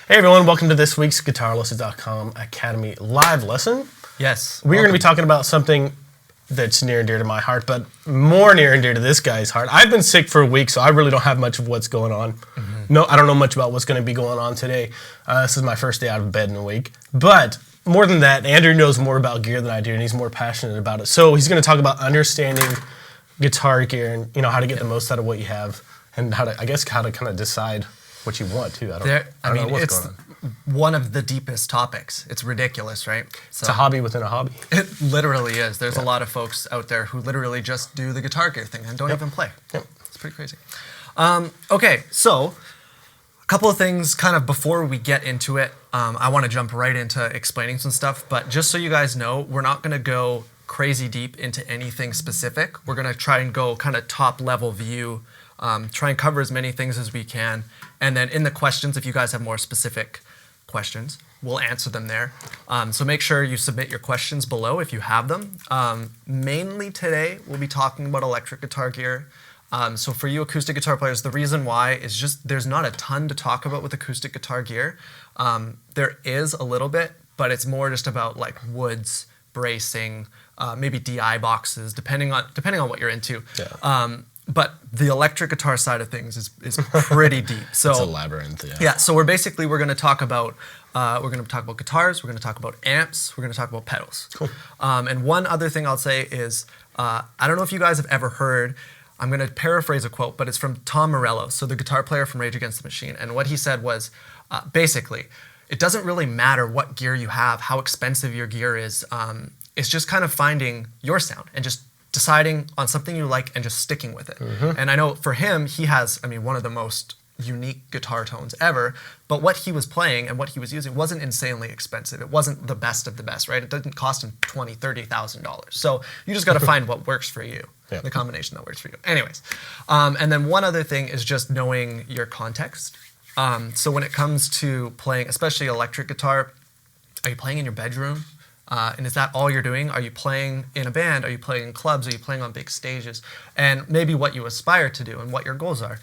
Hey everyone, welcome to this week's GuitarLessons.com Academy live lesson. Yes. We're going to be talking about something that's near and dear to my heart, but more near and dear to this guy's heart. I've been sick for a week, so I really don't have much of what's going on. No, I don't know much about what's going to be going on today. This is my first day out of bed in a week. But more than that, Andrew knows more about gear than I do, and he's more passionate about it. So he's going to talk about understanding guitar gear and how to get the most out of what you have, and how to kind of decide what you want too. I don't know what's going on. One of the deepest topics. It's ridiculous, right? So It's a hobby within a hobby. it literally is. There's a lot of folks out there who literally just do the guitar gear thing and don't even play. Yep. It's pretty crazy. Okay, so a couple of things kind of before we get into it. I want to jump right into explaining some stuff, but just so you guys know, we're not going to go crazy deep into anything specific. We're going to try and go kind of top level view, try and cover as many things as we can. And then in the questions, if you guys have more specific questions, we'll answer them there. So make sure you submit your questions below if you have them. Mainly today, we'll be talking about electric guitar gear. So for you acoustic guitar players, the reason why is just there's not a ton to talk about with acoustic guitar gear. There is a little bit, but it's more just about like woods, bracing, maybe DI boxes, depending on what you're into. Yeah. But the electric guitar side of things is pretty deep. So It's a labyrinth, yeah. yeah, so we're going to talk about guitars, we're going to talk about amps, we're going to talk about pedals. Cool. And one other thing I'll say is, I don't know if you guys have ever heard, I'm going to paraphrase a quote, but it's from Tom Morello, so the guitar player from Rage Against the Machine. And what he said was, basically, it doesn't really matter what gear you have, how expensive your gear is. It's just kind of finding your sound and just deciding on something you like and just sticking with it. And I know for him, he has, one of the most unique guitar tones ever, but what he was playing and what he was using wasn't insanely expensive. It wasn't the best of the best, right? It didn't cost him $20,000, $30,000. So you just got to find what works for you, the combination that works for you. Anyways, and then one other thing is just knowing your context. So when it comes to playing, especially electric guitar, are you playing in your bedroom? And is that all you're doing? Are you playing in a band? Are you playing in clubs? Are you playing on big stages? And maybe what you aspire to do and what your goals are.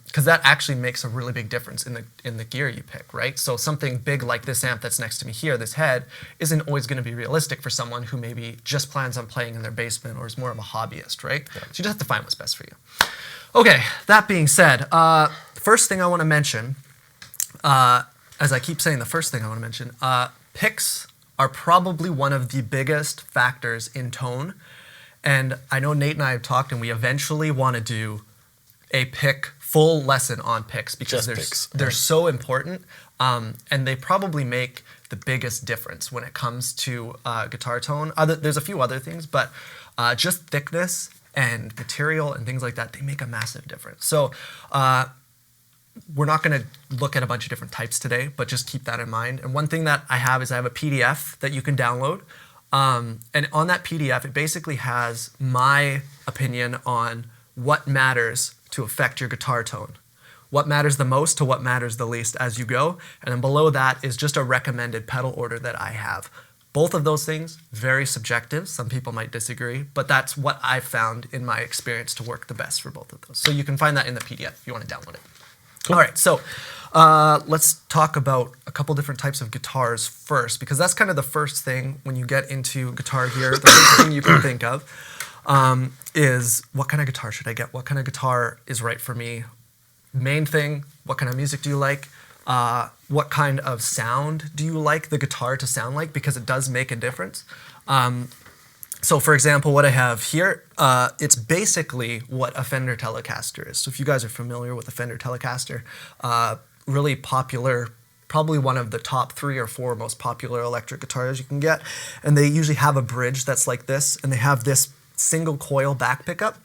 Because that actually makes a really big difference in the gear you pick, right? So something big like this amp that's next to me here, this head, isn't always going to be realistic for someone who maybe just plans on playing in their basement or is more of a hobbyist, right? Yeah. So you just have to find what's best for you. Okay, that being said, first thing I want to mention, as I keep saying, the first thing I want to mention, picks are probably one of the biggest factors in tone. And I know Nate and I have talked, and we eventually want to do a full lesson on picks because they're so important, and they probably make the biggest difference when it comes to guitar tone. There's a few other things, but just thickness and material and things like that, they make a massive difference. So we're not going to look at a bunch of different types today, but just keep that in mind. And one thing that I have is I have a PDF that you can download. And on that PDF, it basically has my opinion on what matters to affect your guitar tone. What matters the most to what matters the least as you go. And then below that is just a recommended pedal order that I have. Both of those things, very subjective. Some people might disagree, but that's what I've found in my experience to work the best for both of those. So you can find that in the PDF if you want to download it. Cool. All right, so let's talk about a couple different types of guitars first, because that's kind of the first thing when you get into guitar gear. The first thing you can think of is what kind of guitar should I get? What kind of guitar is right for me? Main thing, what kind of music do you like? What kind of sound do you like the guitar to sound like? Because it does make a difference. So for example, what I have here, it's basically what a Fender Telecaster is. So if you guys are familiar with a Fender Telecaster, really popular, probably one of the top 3 or 4 most popular electric guitars you can get. And they usually have a bridge that's like this, and they have this single coil back pickup.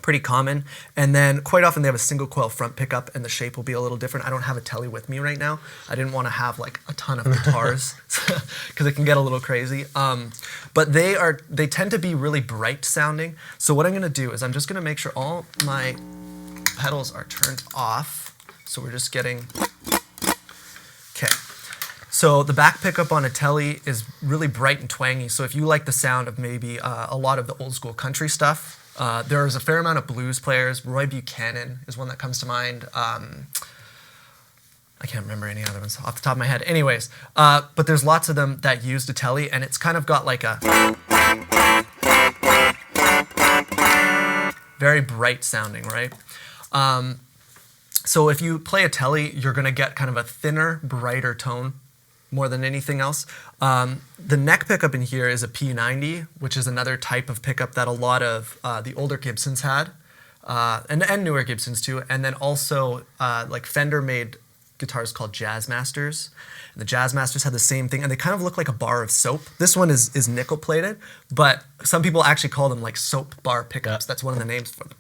Pretty common. And then quite often they have a single coil front pickup, and the shape will be a little different. I don't have a Tele with me right now. I didn't want to have like a ton of guitars because it can get a little crazy. But they tend to be really bright sounding. So what I'm going to do is I'm just going to make sure all my pedals are turned off. So we're just getting, okay. So the back pickup on a Tele is really bright and twangy. So if you like the sound of maybe a lot of the old school country stuff, there's a fair amount of blues players. Roy Buchanan is one that comes to mind. I can't remember any other ones off the top of my head. Anyways, but there's lots of them that use the telly, and it's kind of got like a very bright sounding, right? So if you play a telly, you're gonna get kind of a thinner, brighter tone more than anything else. The neck pickup in here is a P90, which is another type of pickup that a lot of the older Gibsons had, and newer Gibsons too. And then also like Fender made guitars called Jazzmasters. And the Jazzmasters had the same thing, and they kind of look like a bar of soap. This one is nickel plated, but some people actually call them like soap bar pickups. That's one of the names for them.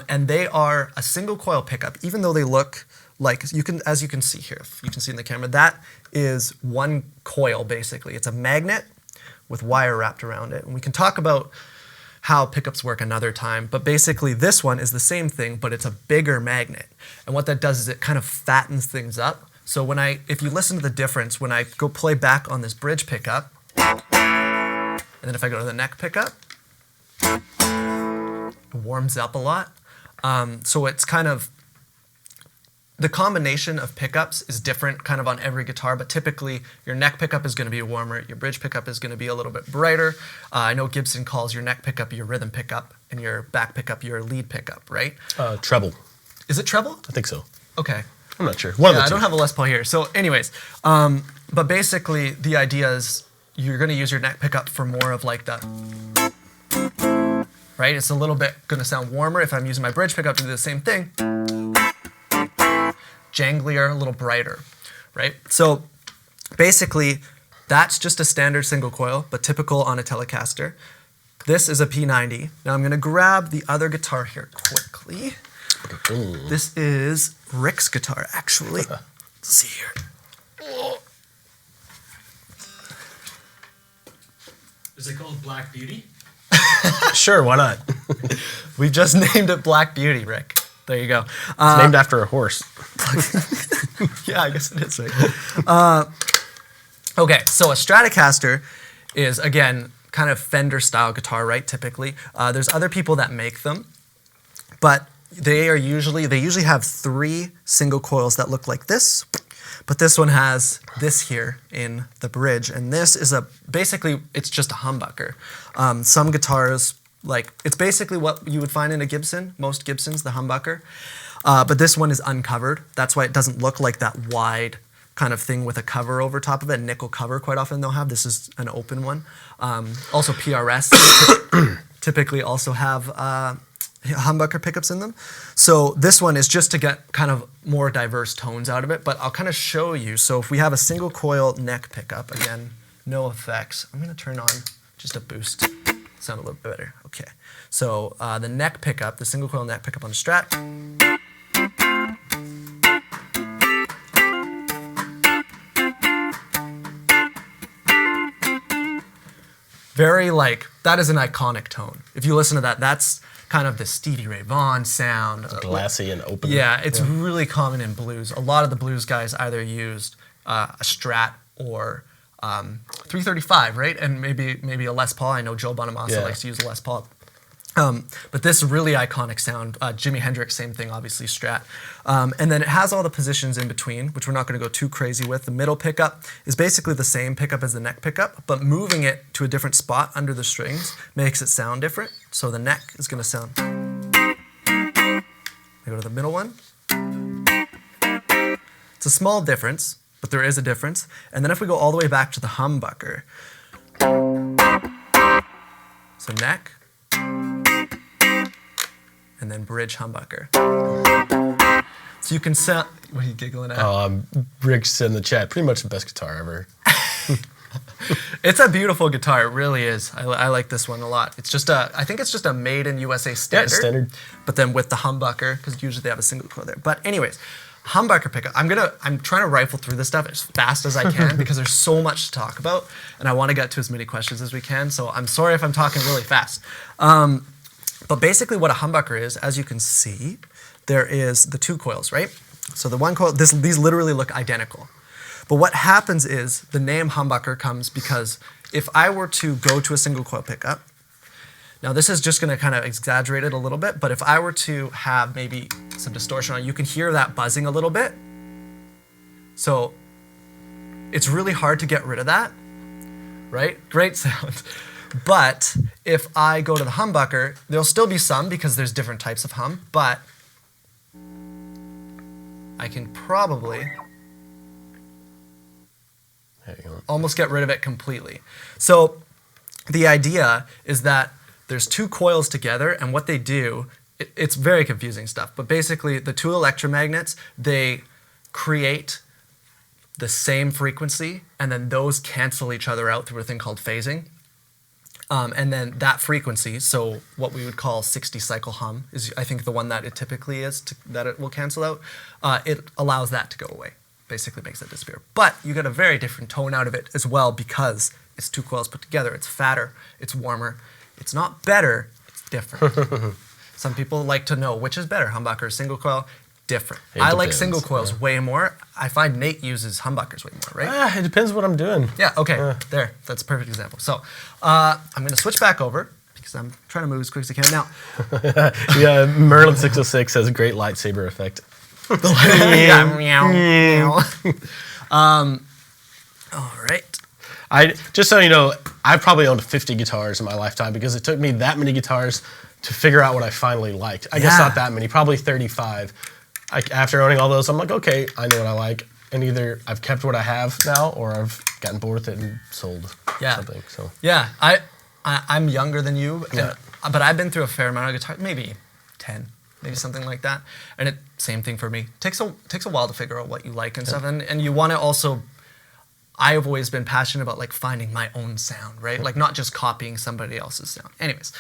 And they are a single coil pickup, even though they look like, as you can see here, if you can see in the camera, that is one coil basically. It's a magnet with wire wrapped around it. And we can talk about how pickups work another time, but basically this one is the same thing, but it's a bigger magnet. And what that does is it kind of fattens things up. So if you listen to the difference, when I go play back on this bridge pickup, and then if I go to the neck pickup, it warms up a lot. So it's kind of, the combination of pickups is different kind of on every guitar, but typically your neck pickup is going to be warmer, your bridge pickup is going to be a little bit brighter. I know Gibson calls your neck pickup your rhythm pickup and your back pickup your lead pickup, right? Treble. Is it treble? I think so. Okay. I'm not sure. One of the I two. don't have a Les Paul here. So anyways, but basically the idea is you're going to use your neck pickup for more of like the, right? It's a little bit going to sound warmer. If I'm using my bridge pickup to do the same thing, janglier, a little brighter, right? So basically, that's just a standard single coil, but typical on a Telecaster. This is a P90. Now I'm gonna grab the other guitar here quickly. This is Rick's guitar, actually. Let's see here. Is it called Black Beauty? Sure, why not? We've just named it Black Beauty, Rick. There you go. It's named after a horse. Yeah, I guess it is, right? Okay, so a Stratocaster is, again, kind of Fender-style guitar, right, typically. There's other people that make them, but they usually have 3 single coils that look like this, but this one has this here in the bridge, and this is basically, it's just a humbucker. Some guitars, it's basically what you would find in a Gibson, most Gibsons, the humbucker. But this one is uncovered. That's why it doesn't look like that wide kind of thing with a cover over top of it. A nickel cover quite often they'll have. This is an open one. Also PRS typically also have humbucker pickups in them. So this one is just to get kind of more diverse tones out of it, but I'll kind of show you. So if we have a single coil neck pickup, again, no effects. I'm gonna turn on just a boost. Sound a little bit better. Okay. So the neck pickup, the single coil neck pickup on the Strat. Very that is an iconic tone. If you listen to that, that's kind of the Stevie Ray Vaughan sound. Glassy and open. Yeah, it's really common in blues. A lot of the blues guys either used a Strat or 335, right? And maybe a Les Paul. I know Joe Bonamassa likes to use a Les Paul. But this really iconic sound, Jimi Hendrix, same thing, obviously Strat. And then it has all the positions in between, which we're not going to go too crazy with. The middle pickup is basically the same pickup as the neck pickup, but moving it to a different spot under the strings makes it sound different. So the neck is going to sound. I go to the middle one. It's a small difference, but there is a difference. And then if we go all the way back to the humbucker, so neck, and then bridge humbucker. So you can sound, what are you giggling at? Rick's in the chat, pretty much the best guitar ever. It's a beautiful guitar, it really is. I like this one a lot. It's just I think it's just a made in USA standard. Yeah, standard. But then with the humbucker, because usually they have a single coil there. But anyways, humbucker pickup. I'm trying to rifle through this stuff as fast as I can because there's so much to talk about, and I want to get to as many questions as we can. So I'm sorry if I'm talking really fast. But basically what a humbucker is, as you can see, there is the 2 coils, right? So the one coil, these literally look identical. But what happens is the name humbucker comes because if I were to go to a single coil pickup, now this is just gonna kind of exaggerate it a little bit, but if I were to have maybe some distortion on it, you can hear that buzzing a little bit. So it's really hard to get rid of that, right? Great sound. But if I go to the humbucker, there'll still be some because there's different types of hum, but I can probably There you go. almost get rid of it completely. So the idea is that there's two coils together, and what they do, it's very confusing stuff, but basically the two electromagnets, they create the same frequency, and then those cancel each other out through a thing called phasing. And then that frequency, so what we would call 60 cycle hum, is I think the one that it typically is, that it will cancel out. It allows that to go away, basically makes it disappear. But you get a very different tone out of it as well because it's two coils put together. It's fatter, it's warmer. It's not better, it's different. Some people like to know which is better, humbucker or single coil. Different. It I like depends, single coils way more. I find Nate uses humbuckers way more, right? It depends what I'm doing. Yeah, okay, there. That's a perfect example. So I'm going to switch back over because I'm trying to move as quick as I can. Now, Yeah, Merlin 606 has a great lightsaber effect. yeah, meow. All right. Just so you know, I've probably owned 50 guitars in my lifetime because it took me that many guitars to figure out what I finally liked. I guess Yeah. not that many, probably 35. After owning all those, I'm like, okay, I know what I like. And either I've kept what I have now or I've gotten bored with it and sold Yeah. something. So Yeah, I'm younger than you, but I've been through a fair amount of guitar, maybe 10, maybe something like that. And same thing for me. Takes a while to figure out what you like and stuff, and you want to also. I have always been passionate about like finding my own sound, right? Like not just copying somebody else's sound. Anyways,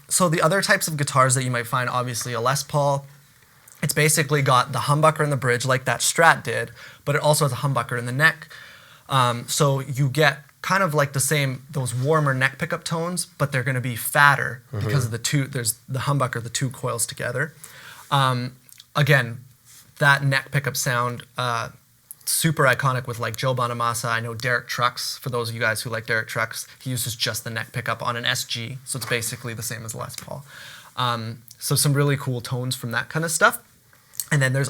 so the other types of guitars that you might find, obviously a Les Paul. It's basically got the humbucker in the bridge like that Strat did, but it also has a humbucker in the neck. So you get kind of like the same, those warmer neck pickup tones, but they're going to be fatter because of there's the humbucker, the two coils together. Again, that neck pickup sound, super iconic with like Joe Bonamassa. I know Derek Trucks, for those of you guys who like Derek Trucks, he uses just the neck pickup on an SG, so it's basically the same as Les Paul. So some really cool tones from that kind of stuff. And then there's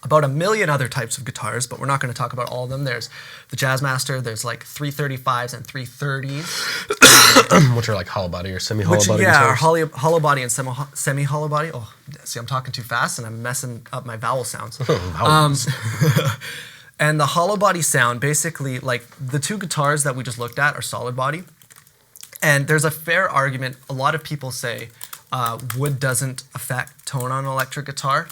about a million other types of guitars, but we're not going to talk about all of them. There's the Jazzmaster, there's like 335s and 330s. which are like hollow body or semi-hollow body Yeah, guitars. hollow body and semi-hollow body. Oh, see, I'm talking too fast and I'm messing up my vowel sounds. Vowels. And the hollow body sound, basically, like the two guitars that we just looked at are solid body. And there's a fair argument. A lot of people say wood doesn't affect tone on an electric guitar.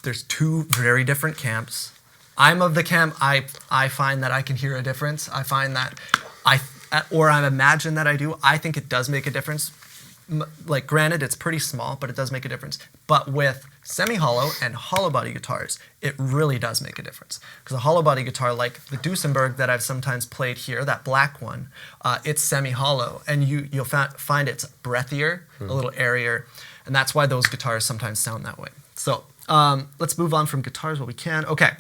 There's two very different camps. I'm of the camp, I find that I can hear a difference. I find that I imagine that I do. I think it does make a difference. Like, granted, it's pretty small, but it does make a difference. But with semi-hollow and hollow body guitars, it really does make a difference. Because a hollow body guitar, like the Duesenberg that I've sometimes played here, that black one, it's semi-hollow, and you'll find it's breathier, a little airier, and that's why those guitars sometimes sound that way. So let's move on from guitars while we can. Okay,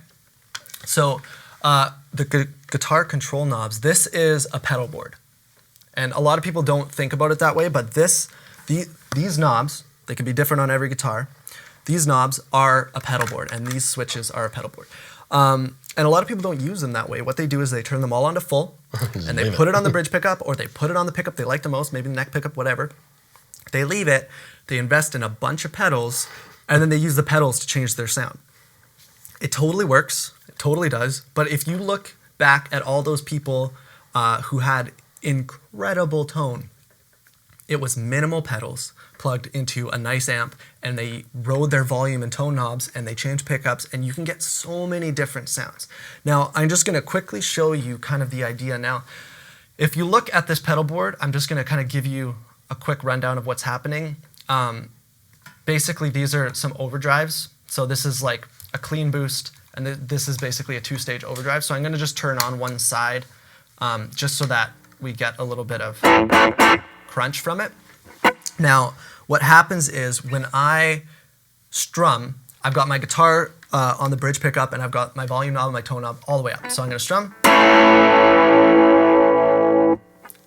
so the guitar control knobs. This is a pedal board. And a lot of people don't think about it that way, but these knobs, they can be different on every guitar. These knobs are a pedal board, and these switches are a pedal board. And a lot of people don't use them that way. What they do is they turn them all onto full, and they put it on the bridge pickup, or they put it on the pickup they like the most, maybe the neck pickup, whatever. They leave it, they invest in a bunch of pedals, and then they use the pedals to change their sound. It totally works, it totally does, but if you look back at all those people who had incredible tone, it was minimal pedals plugged into a nice amp, and they rode their volume and tone knobs, and they changed pickups, and you can get so many different sounds. Now, I'm just going to quickly show you kind of the idea now. If you look at this pedal board, I'm just going to kind of give you a quick rundown of what's happening. Basically, these are some overdrives. So this is like a clean boost, and this is basically a two-stage overdrive. So I'm going to just turn on one side just so that we get a little bit of crunch from it. Now, what happens is when I strum, I've got my guitar on the bridge pickup, and I've got my volume knob and my tone knob all the way up. So I'm going to strum.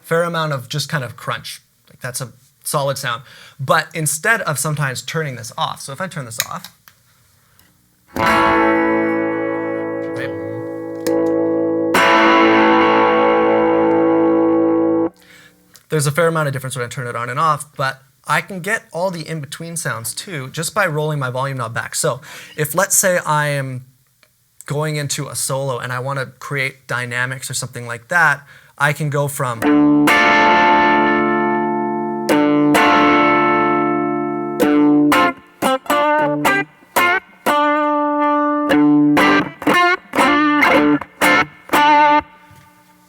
Fair amount of just kind of crunch. Like, that's a solid sound. But instead of sometimes turning this off, so if I turn this off, there's a fair amount of difference when I turn it on and off, but I can get all the in-between sounds too just by rolling my volume knob back. So if, let's say, I am going into a solo and I want to create dynamics or something like that, I can go from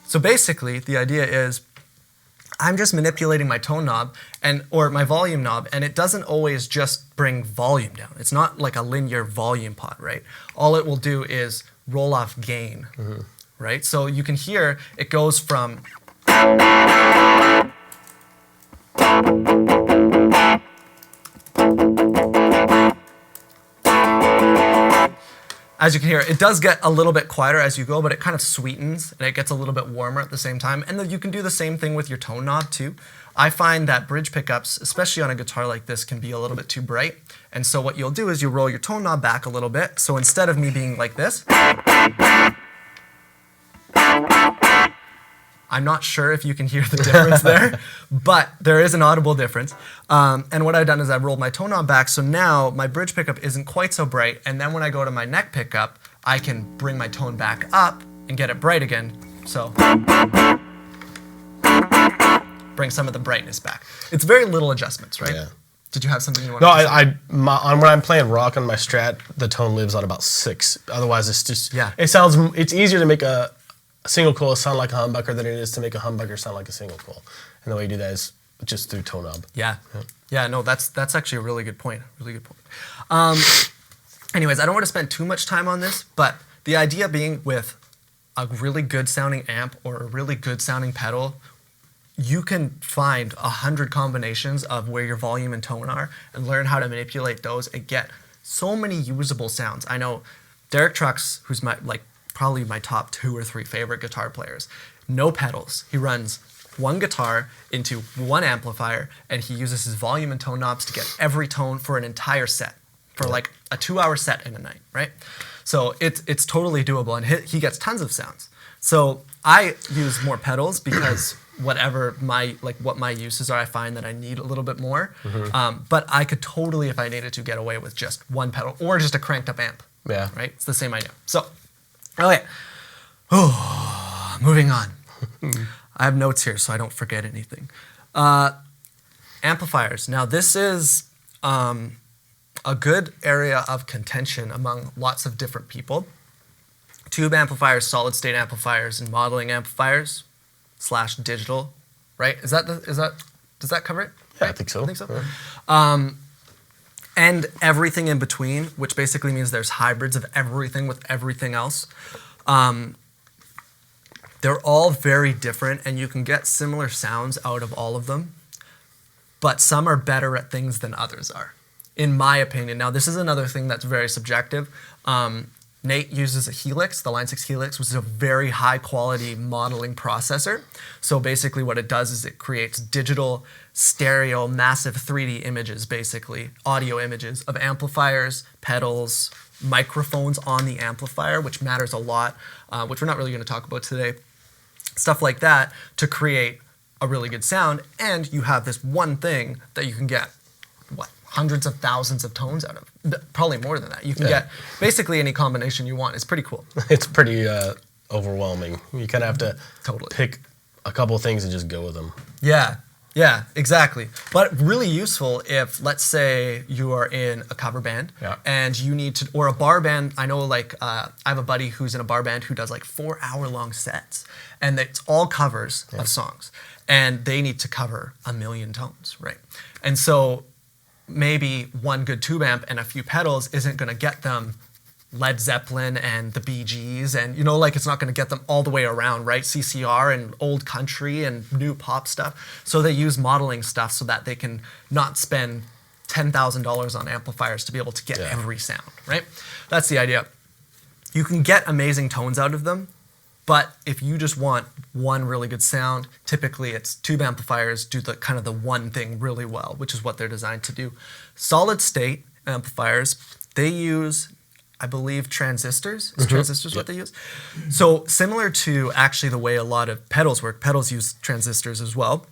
so basically the idea is I'm just manipulating my tone knob or my volume knob, and it doesn't always just bring volume down. It's not like a linear volume pot, right? All it will do is roll off gain, right? So you can hear it goes from as you can hear, it does get a little bit quieter as you go, but it kind of sweetens and it gets a little bit warmer at the same time. And then you can do the same thing with your tone knob too. I find that bridge pickups, especially on a guitar like this, can be a little bit too bright. And so what you'll do is you roll your tone knob back a little bit. So instead of me being like this, I'm not sure if you can hear the difference there, but there is an audible difference. And what I've done is I've rolled my tone knob back, so now my bridge pickup isn't quite so bright, and then when I go to my neck pickup, I can bring my tone back up and get it bright again. So bring some of the brightness back. It's very little adjustments, right? Yeah. Did you have something you wanted No, to say? when I'm playing rock on my Strat, the tone lives on about 6. Otherwise, it's just it's easier to make a single coil sound like a humbucker than it is to make a humbucker sound like a single coil. And the way you do that is just through tone knob. Yeah, no, that's actually a really good point. Really good point. Anyways, I don't want to spend too much time on this, but the idea being with a really good sounding amp or a really good sounding pedal, you can find 100 combinations of where your volume and tone are and learn how to manipulate those and get so many usable sounds. I know Derek Trucks, who's probably my top 2 or 3 favorite guitar players. No pedals. He runs one guitar into one amplifier, and he uses his volume and tone knobs to get every tone for an entire set, for like a 2-hour set in a night, right? So it's totally doable, and he gets tons of sounds. So I use more pedals because what my uses are, I find that I need a little bit more. But I could totally, if I needed to, get away with just one pedal or just a cranked up amp. Yeah. Right? It's the same idea. So, okay. Moving on. I have notes here so I don't forget anything. Amplifiers. Now, this is a good area of contention among lots of different people. Tube amplifiers, solid state amplifiers, and modeling amplifiers / digital, right? Does that cover it? Yeah, right? I think so. Yeah. And everything in between, which basically means there's hybrids of everything with everything else. They're all very different, and you can get similar sounds out of all of them, but some are better at things than others are, in my opinion. Now, this is another thing that's very subjective. Nate uses a Helix, the Line 6 Helix, which is a very high quality modeling processor. So basically what it does is it creates digital, stereo, massive 3D images, basically, audio images of amplifiers, pedals, microphones on the amplifier, which matters a lot, which we're not really gonna talk about today. Stuff like that to create a really good sound, and you have this one thing that you can get, hundreds of thousands of tones out of, probably more than that. You can get basically any combination you want. It's pretty cool. It's pretty overwhelming. You kind of have to pick a couple things and just go with them. Yeah, exactly. But really useful if, let's say, you are in a cover band and you need to, or a bar band. I know, I have a buddy who's in a bar band who does 4-hour-long sets, and it's all covers of songs, and they need to cover 1 million tones, right? And so maybe one good tube amp and a few pedals isn't going to get them Led Zeppelin and the Bee Gees, and it's not going to get them all the way around, right? CCR and old country and new pop stuff. So they use modeling stuff so that they can not spend $10,000 on amplifiers to be able to get every sound, right? That's the idea. You can get amazing tones out of them, but if you just want one really good sound, typically it's tube amplifiers do the kind of the one thing really well, which is what they're designed to do. Solid state amplifiers, they use, I believe, transistors. Is transistors what they use? So similar to actually the way a lot of pedals work, pedals use transistors as well.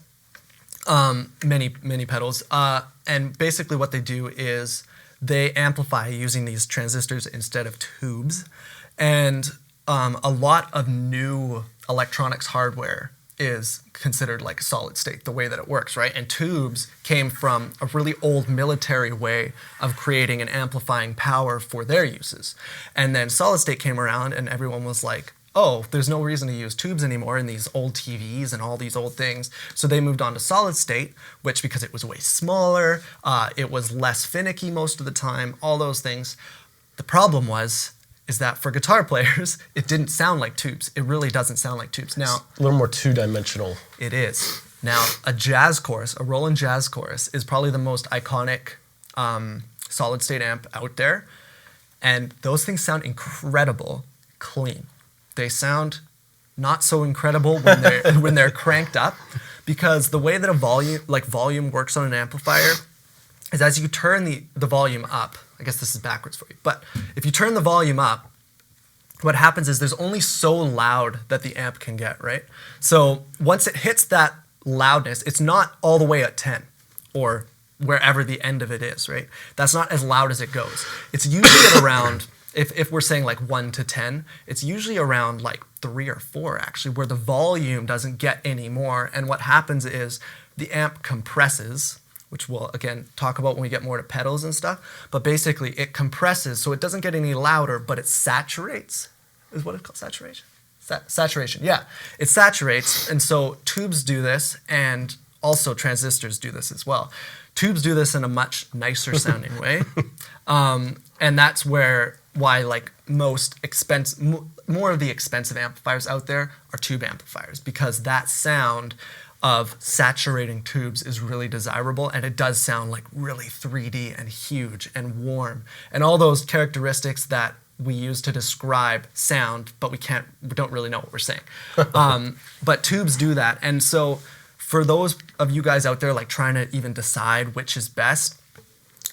Many pedals. And basically what they do is they amplify using these transistors instead of tubes. And a lot of new electronics hardware is considered like solid state, the way that it works, right? And tubes came from a really old military way of creating and amplifying power for their uses. And then solid state came around and everyone was like, oh, there's no reason to use tubes anymore in these old TVs and all these old things. So they moved on to solid state, which because it was way smaller, it was less finicky most of the time, all those things. The problem is that for guitar players, it didn't sound like tubes. It really doesn't sound like tubes. Now, a little more two-dimensional. it is. Now, a jazz chorus, a Roland jazz chorus, is probably the most iconic solid state amp out there. And those things sound incredible clean. They sound not so incredible when they're cranked up, because the way that volume works on an amplifier is as you turn the volume up. I guess this is backwards for you, but if you turn the volume up, what happens is there's only so loud that the amp can get, right? So once it hits that loudness, it's not all the way at 10 or wherever the end of it is, right? That's not as loud as it goes. It's usually at around, if we're saying like 1 to 10, it's usually around like 3 or 4 actually, where the volume doesn't get any more. And what happens is the amp compresses, which we'll again talk about when we get more to pedals and stuff. But basically it compresses so it doesn't get any louder, but it saturates, is what it's called, saturation? Saturation, yeah. It saturates, and so tubes do this, and also transistors do this as well. Tubes do this in a much nicer sounding way. And that's why like more of the expensive amplifiers out there are tube amplifiers, because that sound of saturating tubes is really desirable, and it does sound like really 3D and huge and warm and all those characteristics that we use to describe sound, but we don't really know what we're saying. But tubes do that. And so for those of you guys out there like trying to even decide which is best,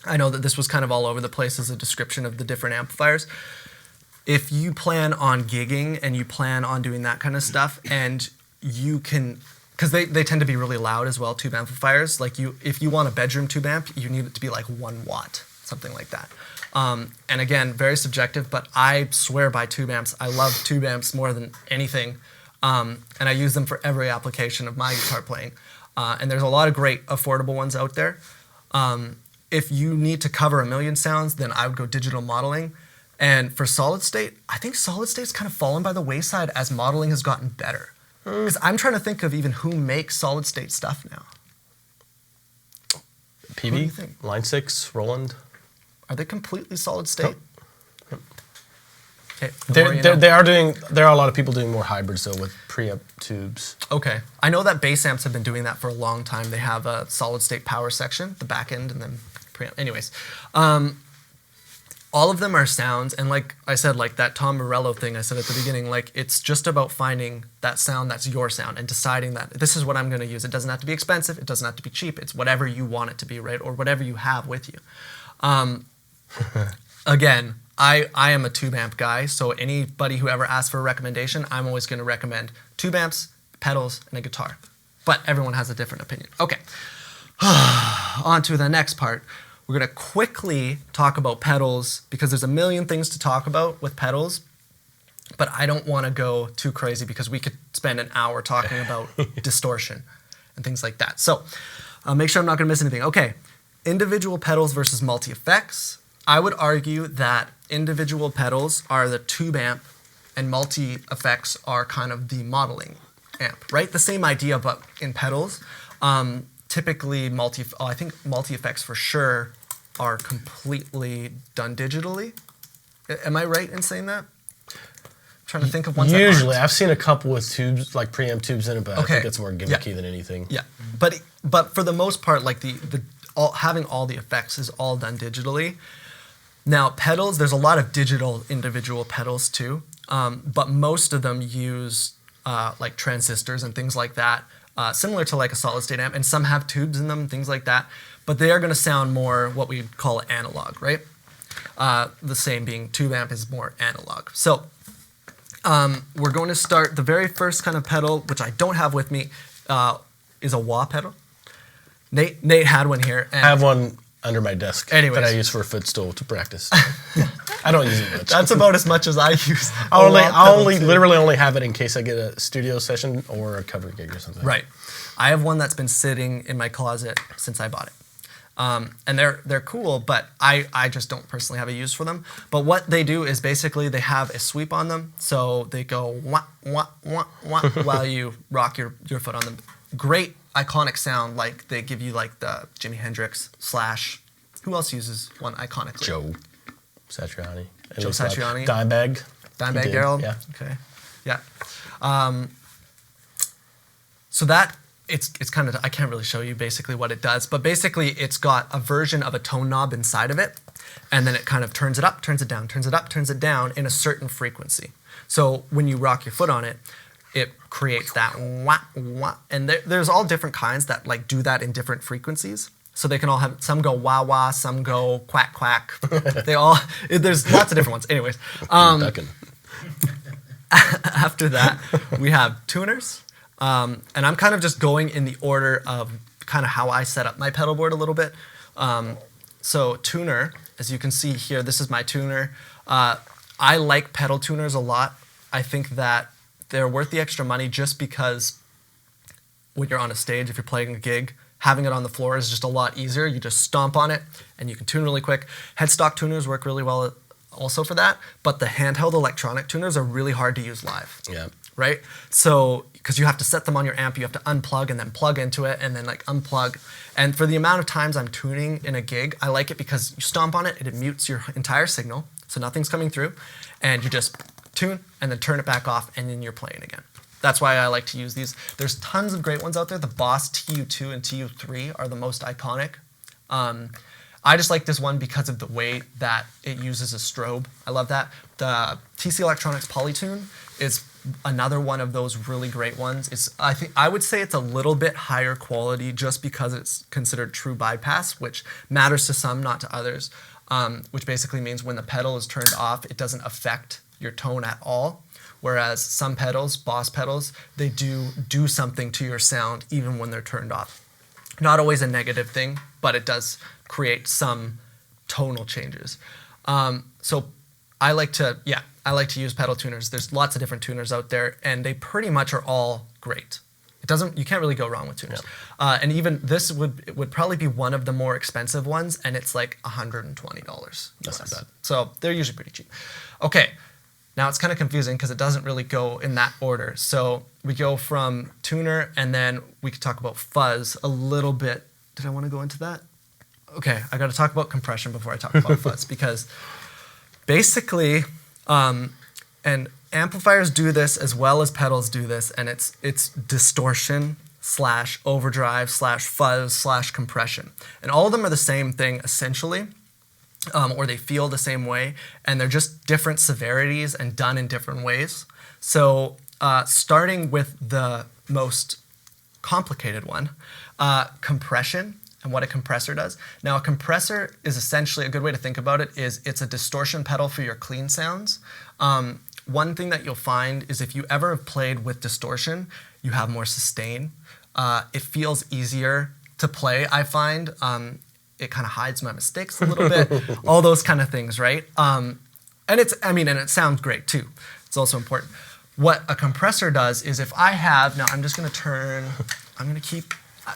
I know that this was kind of all over the place as a description of the different amplifiers. If you plan on gigging and you plan on doing that kind of stuff, and you can, because they tend to be really loud as well, tube amplifiers. Like if you want a bedroom tube amp, you need it to be like 1 watt, something like that. And again, very subjective, but I swear by tube amps. I love tube amps more than anything. And I use them for every application of my guitar playing. And there's a lot of great affordable ones out there. If you need to cover 1 million sounds, then I would go digital modeling. And for solid state, I think solid state's kind of fallen by the wayside as modeling has gotten better. Because I'm trying to think of even who makes solid state stuff now. PV, What do you think? Line 6, Roland. Are they completely solid state? Okay, There are a lot of people doing more hybrids though with preamp tubes. Okay. I know that bass amps have been doing that for a long time. They have a solid state power section, the back end, and then preamp. Anyways, all of them are sounds, and like I said, like that Tom Morello thing I said at the beginning, like it's just about finding that sound that's your sound and deciding that this is what I'm going to use. It doesn't have to be expensive. It doesn't have to be cheap. It's whatever you want it to be, right? Or whatever you have with you. Again, I am a tube amp guy, so anybody who ever asks for a recommendation, I'm always going to recommend tube amps, pedals, and a guitar. But everyone has a different opinion. Okay, on to the next part. We're going to quickly talk about pedals because there's a million things to talk about with pedals, but I don't want to go too crazy because we could spend an hour talking about distortion and things like that. So make sure I'm not going to miss anything. Okay, individual pedals versus multi-effects. I would argue that individual pedals are the tube amp and multi-effects are kind of the modeling amp, right? The same idea, but in pedals. Typically, I think multi-effects for sure are completely done digitally. Am I right in saying that? I'm trying to think of ones. Usually, I've seen a couple with tubes, like preamp tubes in it, but Okay. I think it's more gimmicky than anything. Yeah, but for the most part, like having all the effects is all done digitally. Now pedals, there's a lot of digital individual pedals too, but most of them use like transistors and things like that, similar to like a solid state amp, and some have tubes in them, things like that. But they are going to sound more what we call analog, right? The same being tube amp is more analog. So we're going to start the very first kind of pedal, which I don't have with me, is a wah pedal. Nate had one here. And I have one under my desk Anyways. that I use for a footstool to practice. I don't use it much. that's about as much as I use. I literally only have it in case I get a studio session or a cover gig or something. Right. I have one that's been sitting in my closet since I bought it. And they're cool, but I just don't personally have a use for them. But what they do is basically they have a sweep on them, so they go wah, wah, wah, wah, while you rock your foot on them. Great iconic sound, like they give you like the Jimi Hendrix / who else uses one iconically? Joe Satriani. Joe Satriani. Dimebag. Dimebag He did, Darrell? Yeah. Okay. Yeah. So that, it's kind of, I can't really show you basically what it does, but basically it's got a version of a tone knob inside of it, and then it kind of turns it up, turns it down, turns it up, turns it down in a certain frequency. So when you rock your foot on it, it creates that wah, wah, and there's all different kinds that like do that in different frequencies. So they can all have, some go wah wah, some go quack quack. There's lots of different ones. Anyways, after that we have tuners, and I'm kind of just going in the order of kind of how I set up my pedal board a little bit. So tuner, as you can see here, this is my tuner. I like pedal tuners a lot. I think that they're worth the extra money just because when you're on a stage, if you're playing a gig, having it on the floor is just a lot easier. You just stomp on it and you can tune really quick. Headstock tuners work really well also for that, but the handheld electronic tuners are really hard to use live. Yeah. Right? So, because you have to set them on your amp, you have to unplug and then plug into it and then like unplug. And for the amount of times I'm tuning in a gig, I like it because you stomp on it, it mutes your entire signal, so nothing's coming through, and you just tune and then turn it back off and then you're playing again. That's why I like to use these. There's tons of great ones out there. The Boss TU2 and TU3 are the most iconic. I just like this one because of the way that it uses a strobe. I love that. The TC Electronics Polytune is another one of those really great ones. I would say it's a little bit higher quality just because it's considered true bypass, which matters to some, not to others. Which basically means when the pedal is turned off, it doesn't affect your tone at all. Whereas some pedals, Boss pedals, they do something to your sound even when they're turned off. Not always a negative thing, but it does create some tonal changes. So I like to use pedal tuners. There's lots of different tuners out there, and they pretty much are all great. You can't really go wrong with tuners. Yeah. And even this would probably be one of the more expensive ones, and it's like $120. That's not bad. So they're usually pretty cheap. Okay. Now it's kind of confusing because it doesn't really go in that order. So we go from tuner, and then we could talk about fuzz a little bit. Did I want to go into that? Okay, I got to talk about compression before I talk about fuzz, because basically, and amplifiers do this as well as pedals do this, and it's distortion / overdrive / fuzz / compression. And all of them are the same thing essentially. Or they feel the same way, and they're just different severities and done in different ways. So starting with the most complicated one, compression and what a compressor does. Now a compressor is essentially, a good way to think about it is it's a distortion pedal for your clean sounds. One thing that you'll find is if you ever have played with distortion, you have more sustain. It feels easier to play, I find. It kind of hides my mistakes a little bit, all those kind of things, right? And it sounds great too. It's also important. What a compressor does is if I have, now I'm going to keep,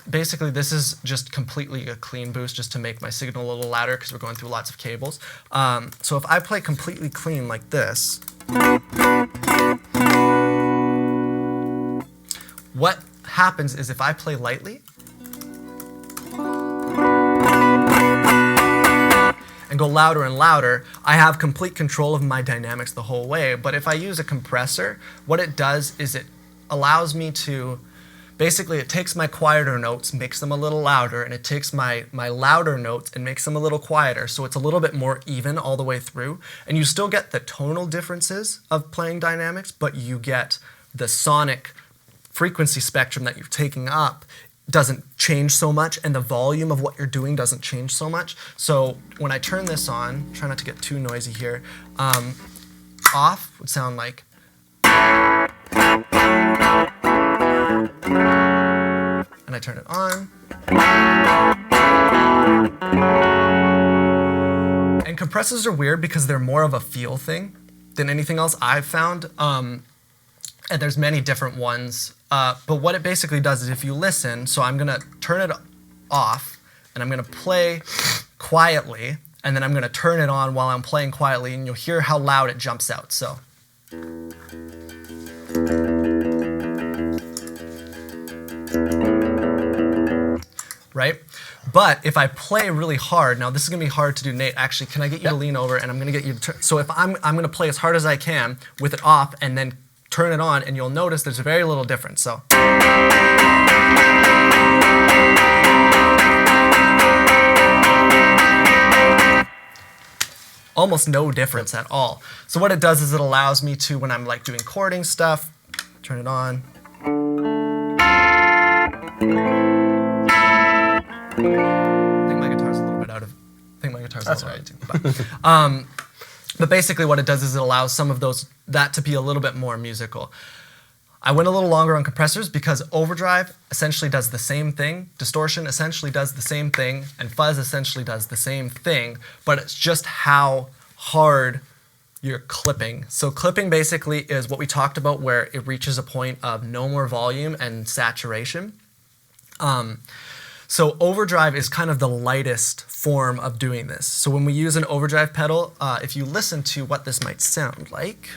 basically this is just completely a clean boost just to make my signal a little louder because we're going through lots of cables. So if I play completely clean like this, what happens is if I play lightly, and go louder and louder, I have complete control of my dynamics the whole way. But if I use a compressor, what it does is it allows me to, basically it takes my quieter notes, makes them a little louder, and it takes my louder notes and makes them a little quieter. So it's a little bit more even all the way through. And you still get the tonal differences of playing dynamics, but you get the sonic frequency spectrum that you're taking up doesn't change so much, and the volume of what you're doing doesn't change so much. So when I turn this on, try not to get too noisy here, off would sound like, and and I turn it on. And compressors are weird because they're more of a feel thing than anything else I've found. And there's many different ones. But what it basically does is if you listen, so I'm gonna turn it off and I'm gonna play quietly, and then I'm gonna turn it on while I'm playing quietly, and you'll hear how loud it jumps out. So. Right? But if I play really hard, now this is gonna be hard to do, Nate. Actually, can I get you to lean over, and I'm gonna get you to turn. So if I'm gonna play as hard as I can with it off, and then turn it on, and you'll notice there's a very little difference. So. Almost no difference at all. So what it does is it allows me to, when I'm like doing chording stuff, turn it on. I think my guitar's a little bit out of. I think my guitar's a little bit out too. But basically, what it does is it allows some of that to be a little bit more musical. I went a little longer on compressors because overdrive essentially does the same thing, distortion essentially does the same thing, and fuzz essentially does the same thing, but it's just how hard you're clipping. So clipping basically is what we talked about, where it reaches a point of no more volume and saturation. So overdrive is kind of the lightest form of doing this. So when we use an overdrive pedal, if you listen to what this might sound like,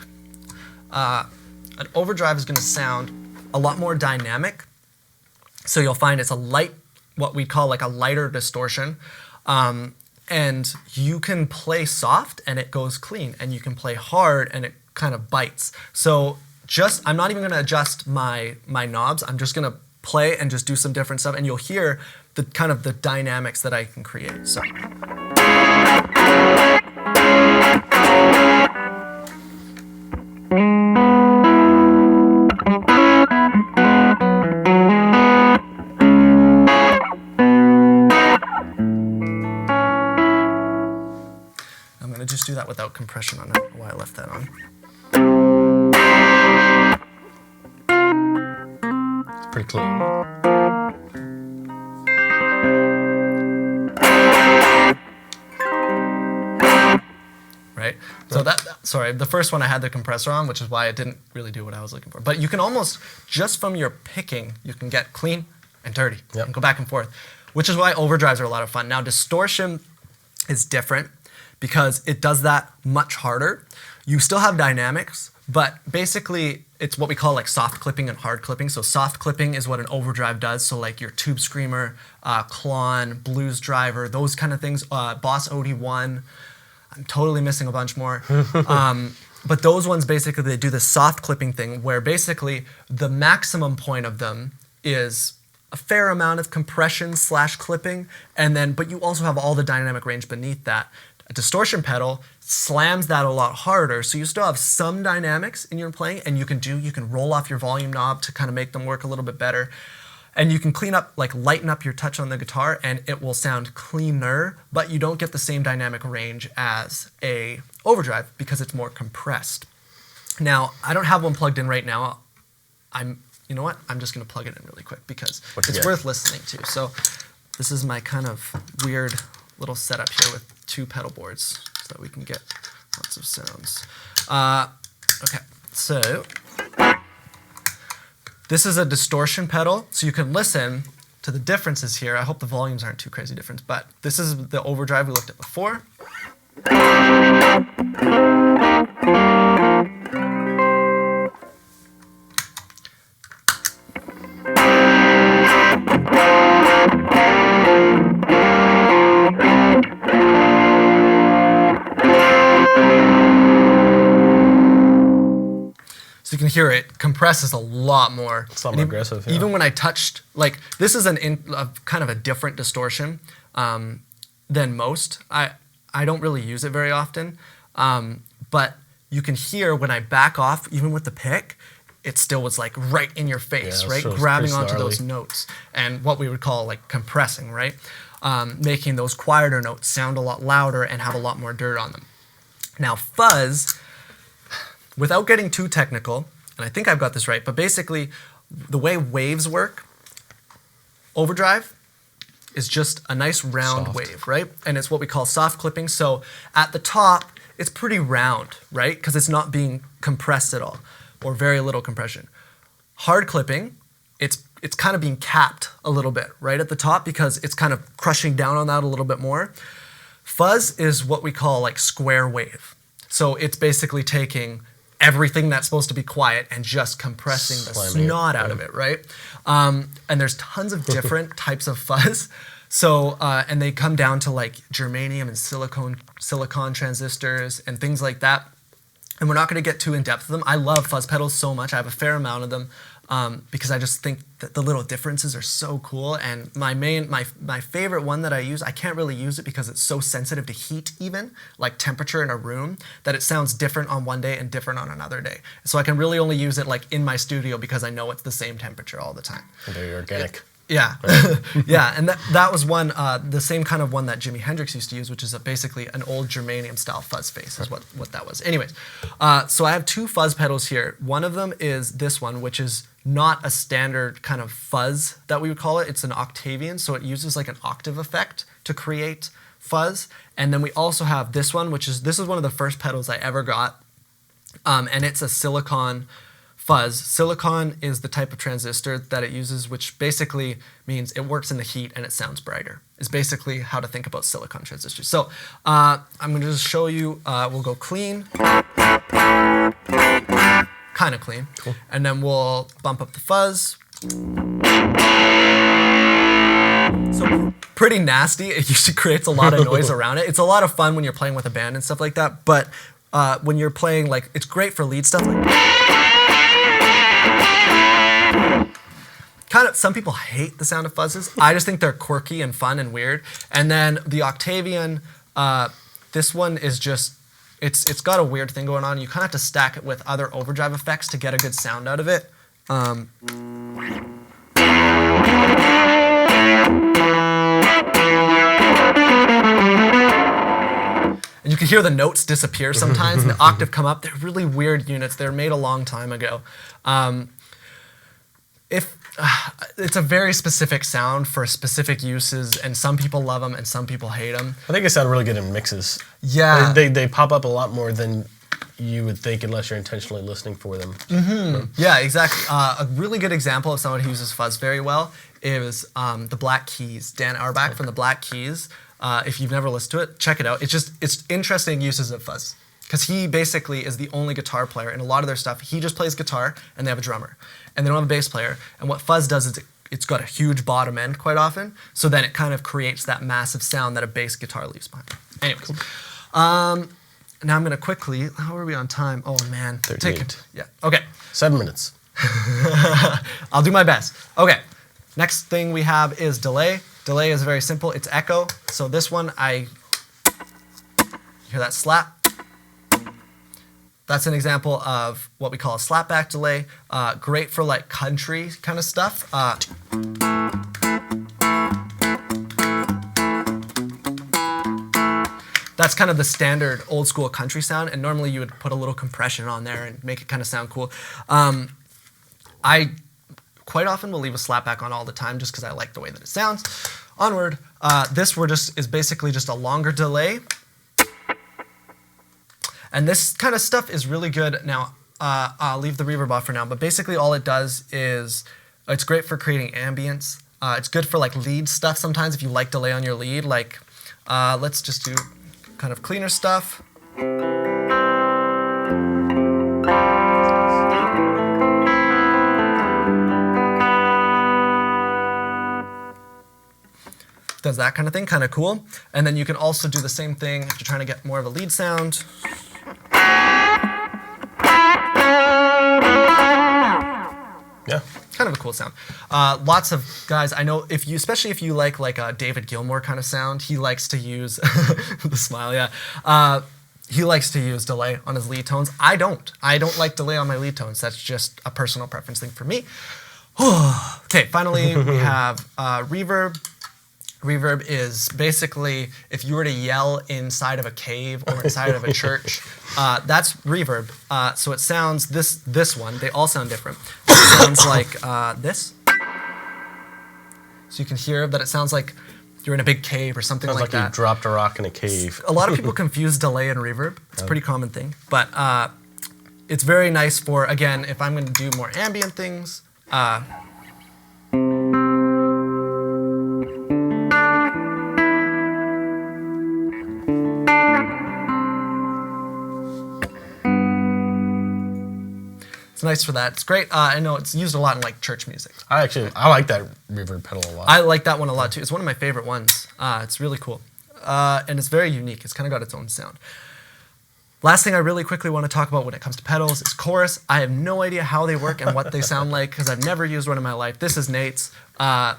an overdrive is going to sound a lot more dynamic. So you'll find it's a light, what we call like a lighter distortion. And you can play soft and it goes clean, and you can play hard and it kind of bites. So I'm not even going to adjust my knobs. I'm just going to play and just do some different stuff, and you'll hear the kind of the dynamics that I can create. So. I'm going to just do that without compression on it. Why I left that on. It's pretty clean. Right? So sorry, the first one I had the compressor on, which is why it didn't really do what I was looking for. But you can almost, just from your picking, you can get clean and dirty and go back and forth, which is why overdrives are a lot of fun. Now, distortion is different because it does that much harder. You still have dynamics, but basically it's what we call like soft clipping and hard clipping. So soft clipping is what an overdrive does. So like your Tube Screamer, Klon, Blues Driver, those kind of things, Boss OD1. I'm totally missing a bunch more. But those ones basically, they do the soft clipping thing where basically the maximum point of them is a fair amount of compression / clipping, but you also have all the dynamic range beneath that. A distortion pedal slams that a lot harder, so you still have some dynamics in your playing, and you can roll off your volume knob to kind of make them work a little bit better. And you can lighten up your touch on the guitar, and it will sound cleaner, but you don't get the same dynamic range as a overdrive because it's more compressed. Now, I don't have one plugged in right now. You know what? I'm just gonna plug it in really quick because it's worth listening to. So this is my kind of weird little setup here with 2 pedal boards so that we can get lots of sounds. Okay, so this is a distortion pedal, so you can listen to the differences here. I hope the volumes aren't too crazy different, but this is the overdrive we looked at before. So you can hear it compresses a lot more. It's a lot more aggressive. Yeah. Even when I touched, this is kind of a different distortion than most. I don't really use it very often, but you can hear when I back off, even with the pick, it still was like right in your face, right? Grabbing onto those notes and what we would call like compressing, right? Making those quieter notes sound a lot louder and have a lot more dirt on them. Now fuzz, without getting too technical, and I think I've got this right, but basically the way waves work, Overdrive is just a nice round wave, right? And it's what we call soft clipping. So at the top, it's pretty round, right? Because it's not being compressed at all, or very little compression. Hard clipping, it's kind of being capped a little bit right at the top because it's kind of crushing down on that a little bit more. Fuzz is what we call like square wave. So it's basically taking everything that's supposed to be quiet and just compressing the snot out of it, right? And there's tons of different types of fuzz. So, and they come down to like germanium and silicon transistors and things like that. And we're not going to get too in depth with them. I love fuzz pedals so much. I have a fair amount of them because I just think that the little differences are so cool. And my favorite one that I use, I can't really use it because it's so sensitive to heat even, like temperature in a room, that it sounds different on one day and different on another day. So I can really only use it like in my studio because I know it's the same temperature all the time. Very organic. Yeah, yeah, and that was one, the same kind of one that Jimi Hendrix used to use, which is basically an old germanium style fuzz face is what that was. Anyways, so I have two fuzz pedals here. One of them is this one, which is not a standard kind of fuzz that we would call it. It's an Octavian, so it uses like an octave effect to create fuzz. And then we also have this one, this is one of the first pedals I ever got, and it's a silicon fuzz. Silicon is the type of transistor that it uses, which basically means it works in the heat and it sounds brighter, is basically how to think about silicon transistors. So I'm going to just show you, we'll go clean, kind of clean, cool. And then we'll bump up the fuzz. So pretty nasty. It usually creates a lot of noise around it. It's a lot of fun when you're playing with a band and stuff like that, but when you're playing, like, it's great for lead stuff. Kind of, some people hate the sound of fuzzes. I just think they're quirky and fun and weird. And then the Octavian, this one is just, it's got a weird thing going on. You kind of have to stack it with other overdrive effects to get a good sound out of it. And you can hear the notes disappear sometimes and the octave come up. They're really weird units. They're made a long time ago. It's a very specific sound for specific uses, and some people love them and some people hate them. I think they sound really good in mixes. Yeah. They pop up a lot more than you would think unless you're intentionally listening for them. Mm-hmm. Yeah, exactly. A really good example of someone who uses fuzz very well is the Black Keys. Dan Auerbach from the Black Keys. If you've never listened to it, check it out. It's interesting uses of fuzz. Because he basically is the only guitar player in a lot of their stuff. He just plays guitar, and they have a drummer. And they don't have a bass player. And what fuzz does is it's got a huge bottom end quite often, so then it kind of creates that massive sound that a bass guitar leaves behind. Anyways, now I'm going to quickly, how are we on time? Oh, man. 38. Yeah, okay. 7 minutes. I'll do my best. Okay, next thing we have is delay. Delay is very simple. It's echo. So this one, hear that slap? That's an example of what we call a slapback delay. Great for like country kind of stuff. That's kind of the standard old school country sound, and normally you would put a little compression on there and make it kind of sound cool. I quite often will leave a slapback on all the time just because I like the way that it sounds. Onward. This is basically just a longer delay. And this kind of stuff is really good. Now, I'll leave the reverb off for now, but basically all it does is, it's great for creating ambience. It's good for like lead stuff sometimes if you like delay on your lead. Like, let's just do kind of cleaner stuff. Does that kind of thing, kind of cool. And then you can also do the same thing if you're trying to get more of a lead sound. Yeah. Kind of a cool sound. Lots of guys, I know, especially if you like a David Gilmour kind of sound, he likes to use, the smile, yeah. He likes to use delay on his lead tones. I don't like delay on my lead tones. That's just a personal preference thing for me. Okay, finally we have reverb. Reverb is basically if you were to yell inside of a cave or inside of a church, that's reverb. So it sounds, this one, they all sound different. It sounds like this. So you can hear that it sounds like you're in a big cave or something Sounds like like that. you dropped a rock in a cave. A lot of people confuse delay and reverb. It's a pretty common thing. But it's very nice for, again, if I'm going to do more ambient things. It's nice for that. It's great. I know it's used a lot in like church music. I like that reverb pedal a lot. I like that one a lot too. It's one of my favorite ones. It's really cool. And it's very unique. It's kind of got its own sound. Last thing I really quickly want to talk about when it comes to pedals is chorus. I have no idea how they work and what they sound like because I've never used one in my life. This is Nate's. It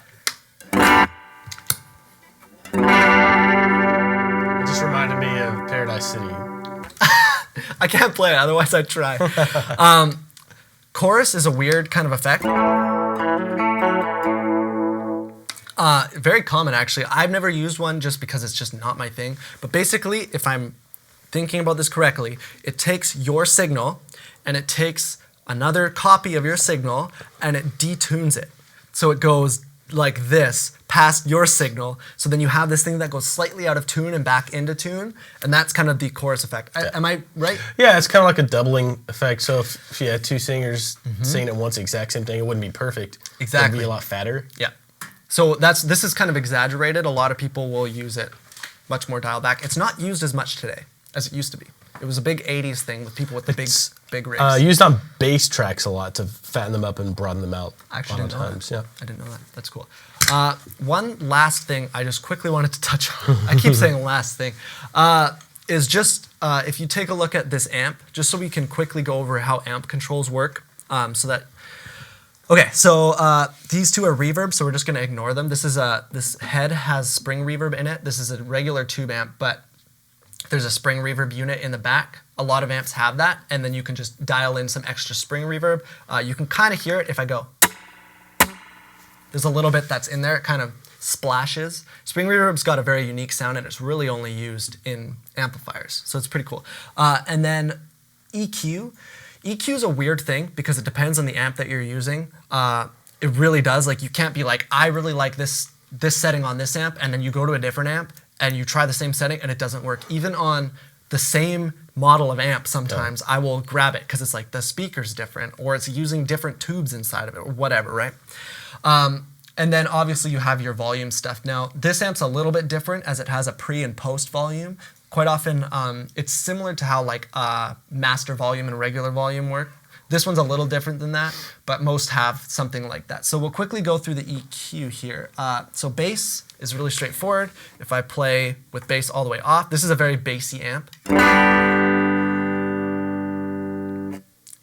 just reminded me of Paradise City. I can't play it, otherwise I'd try. Chorus is a weird kind of effect. Very common, actually. I've never used one just because it's just not my thing. But basically, if I'm thinking about this correctly, it takes your signal and it takes another copy of your signal and it detunes it. So it goes like this past your signal. So then you have this thing that goes slightly out of tune and back into tune. And that's kind of the chorus effect. Am I right? Yeah, it's kind of like a doubling effect. So if you had two singers singing at once the exact same thing, it wouldn't be perfect. Exactly. It'd be a lot fatter. Yeah. So this is kind of exaggerated. A lot of people will use it much more dialed back. It's not used as much today as it used to be. It was a big 80s thing with people with the big rigs. Used on bass tracks a lot to fatten them up and broaden them out. I actually didn't know that. Yeah. I didn't know that. That's cool. One last thing I just quickly wanted to touch on. I keep saying last thing. Is just if you take a look at this amp, just so we can quickly go over how amp controls work. Okay, so these two are reverb, so we're just going to ignore them. This head has spring reverb in it. This is a regular tube amp, but there's a spring reverb unit in the back. A lot of amps have that, and then you can just dial in some extra spring reverb. You can kind of hear it if I go. There's a little bit that's in there. It kind of splashes. Spring reverb's got a very unique sound, and it's really only used in amplifiers, so it's pretty cool. And then EQ. EQ is a weird thing because it depends on the amp that you're using. It really does. Like you can't be like, I really like this setting on this amp, and then you go to a different amp and you try the same setting and it doesn't work. Even on the same model of amp, sometimes I will grab it because it's like the speaker's different or it's using different tubes inside of it or whatever, right? And then obviously you have your volume stuff. Now this amp's a little bit different as it has a pre and post volume. Quite often it's similar to how like master volume and regular volume work. This one's a little different than that, but most have something like that. So we'll quickly go through the EQ here. So bass is really straightforward. If I play with bass all the way off, this is a very bassy amp. And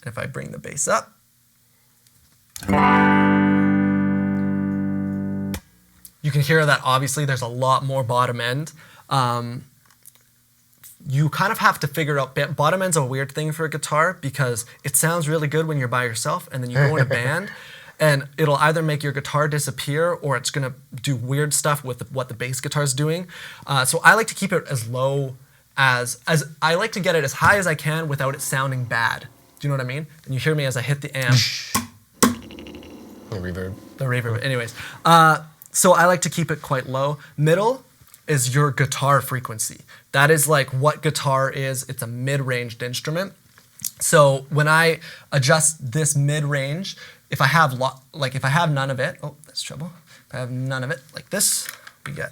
if I bring the bass up, you can hear that obviously there's a lot more bottom end. You kind of have to figure out, bottom end's a weird thing for a guitar because it sounds really good when you're by yourself and then you go in a band and it'll either make your guitar disappear or it's gonna do weird stuff with what the bass guitar's doing. So I like to keep it as low as I like to get it as high as I can without it sounding bad. Do you know what I mean? And you hear me as I hit the amp. The reverb. The reverb, anyways. So I like to keep it quite low. Middle is your guitar frequency. That is like what guitar is. It's a mid-ranged instrument. So when I adjust this mid-range, if I have none of it, oh, that's trouble. If I have none of it, like this, we get.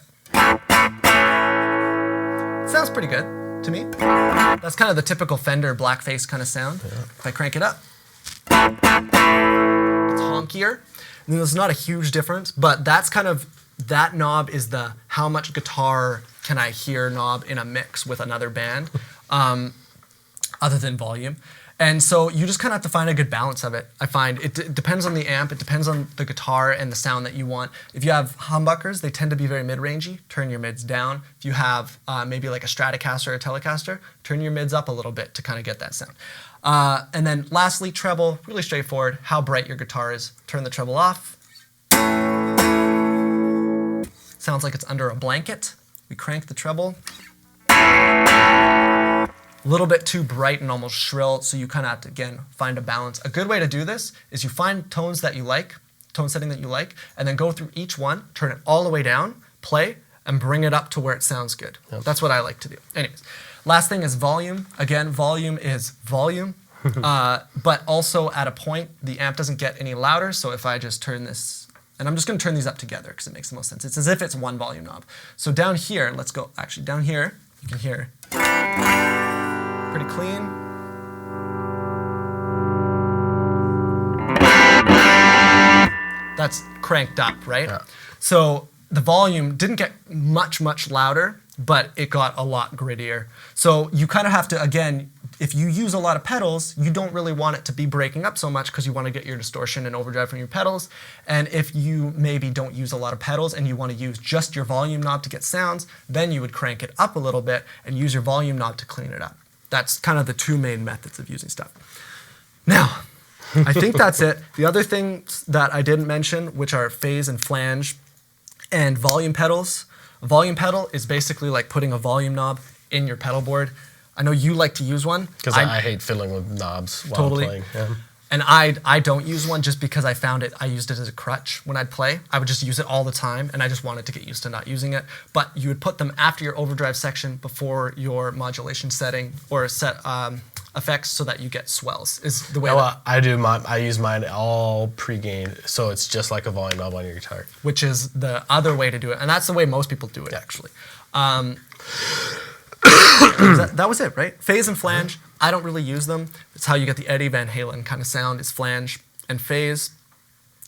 Sounds pretty good to me. That's kind of the typical Fender blackface kind of sound. Yeah. If I crank it up, it's honkier. And there's not a huge difference, but that's kind of, that knob is the how much guitar can I hear knob in a mix with another band, other than volume. And so you just kind of have to find a good balance of it. I find it depends on the amp, it depends on the guitar and the sound that you want. If you have humbuckers, they tend to be very mid-rangey, turn your mids down. If you have maybe like a Stratocaster or a Telecaster, turn your mids up a little bit to kind of get that sound. And then lastly, treble, really straightforward, how bright your guitar is. Turn the treble off. Sounds like it's under a blanket. We crank the treble. A little bit too bright and almost shrill, so you kind of have to, again, find a balance. A good way to do this is you find tones that you like, tone setting that you like, and then go through each one, turn it all the way down, play, and bring it up to where it sounds good. Yep. That's what I like to do. Anyways, last thing is volume. Again, volume is volume, but also at a point, the amp doesn't get any louder. So if I just turn this, and I'm just going to turn these up together because it makes the most sense. It's as if it's one volume knob. So down here, let's go, actually down here, you can hear pretty clean. That's cranked up, right? Yeah. So the volume didn't get much louder, but it got a lot grittier. So you kind of have to, again, if you use a lot of pedals, you don't really want it to be breaking up so much because you want to get your distortion and overdrive from your pedals. And if you maybe don't use a lot of pedals and you want to use just your volume knob to get sounds, then you would crank it up a little bit and use your volume knob to clean it up. That's kind of the two main methods of using stuff. Now, I think that's it. The other things that I didn't mention, which are phase and flange and volume pedals. A volume pedal is basically like putting a volume knob in your pedal board. I know you like to use one. Because I hate fiddling with knobs while I'm playing. Yeah. And I don't use one just because I found it, I used it as a crutch when I'd play. I would just use it all the time, and I just wanted to get used to not using it. But you would put them after your overdrive section before your modulation setting or set effects so that you get swells, is the way that, I use mine all pre-gained, so it's just like a volume knob on your guitar. which is the other way to do it. And that's the way most people do it, actually. That was it, right? Phase and flange, I don't really use them. It's how you get the Eddie Van Halen kind of sound is flange and phase.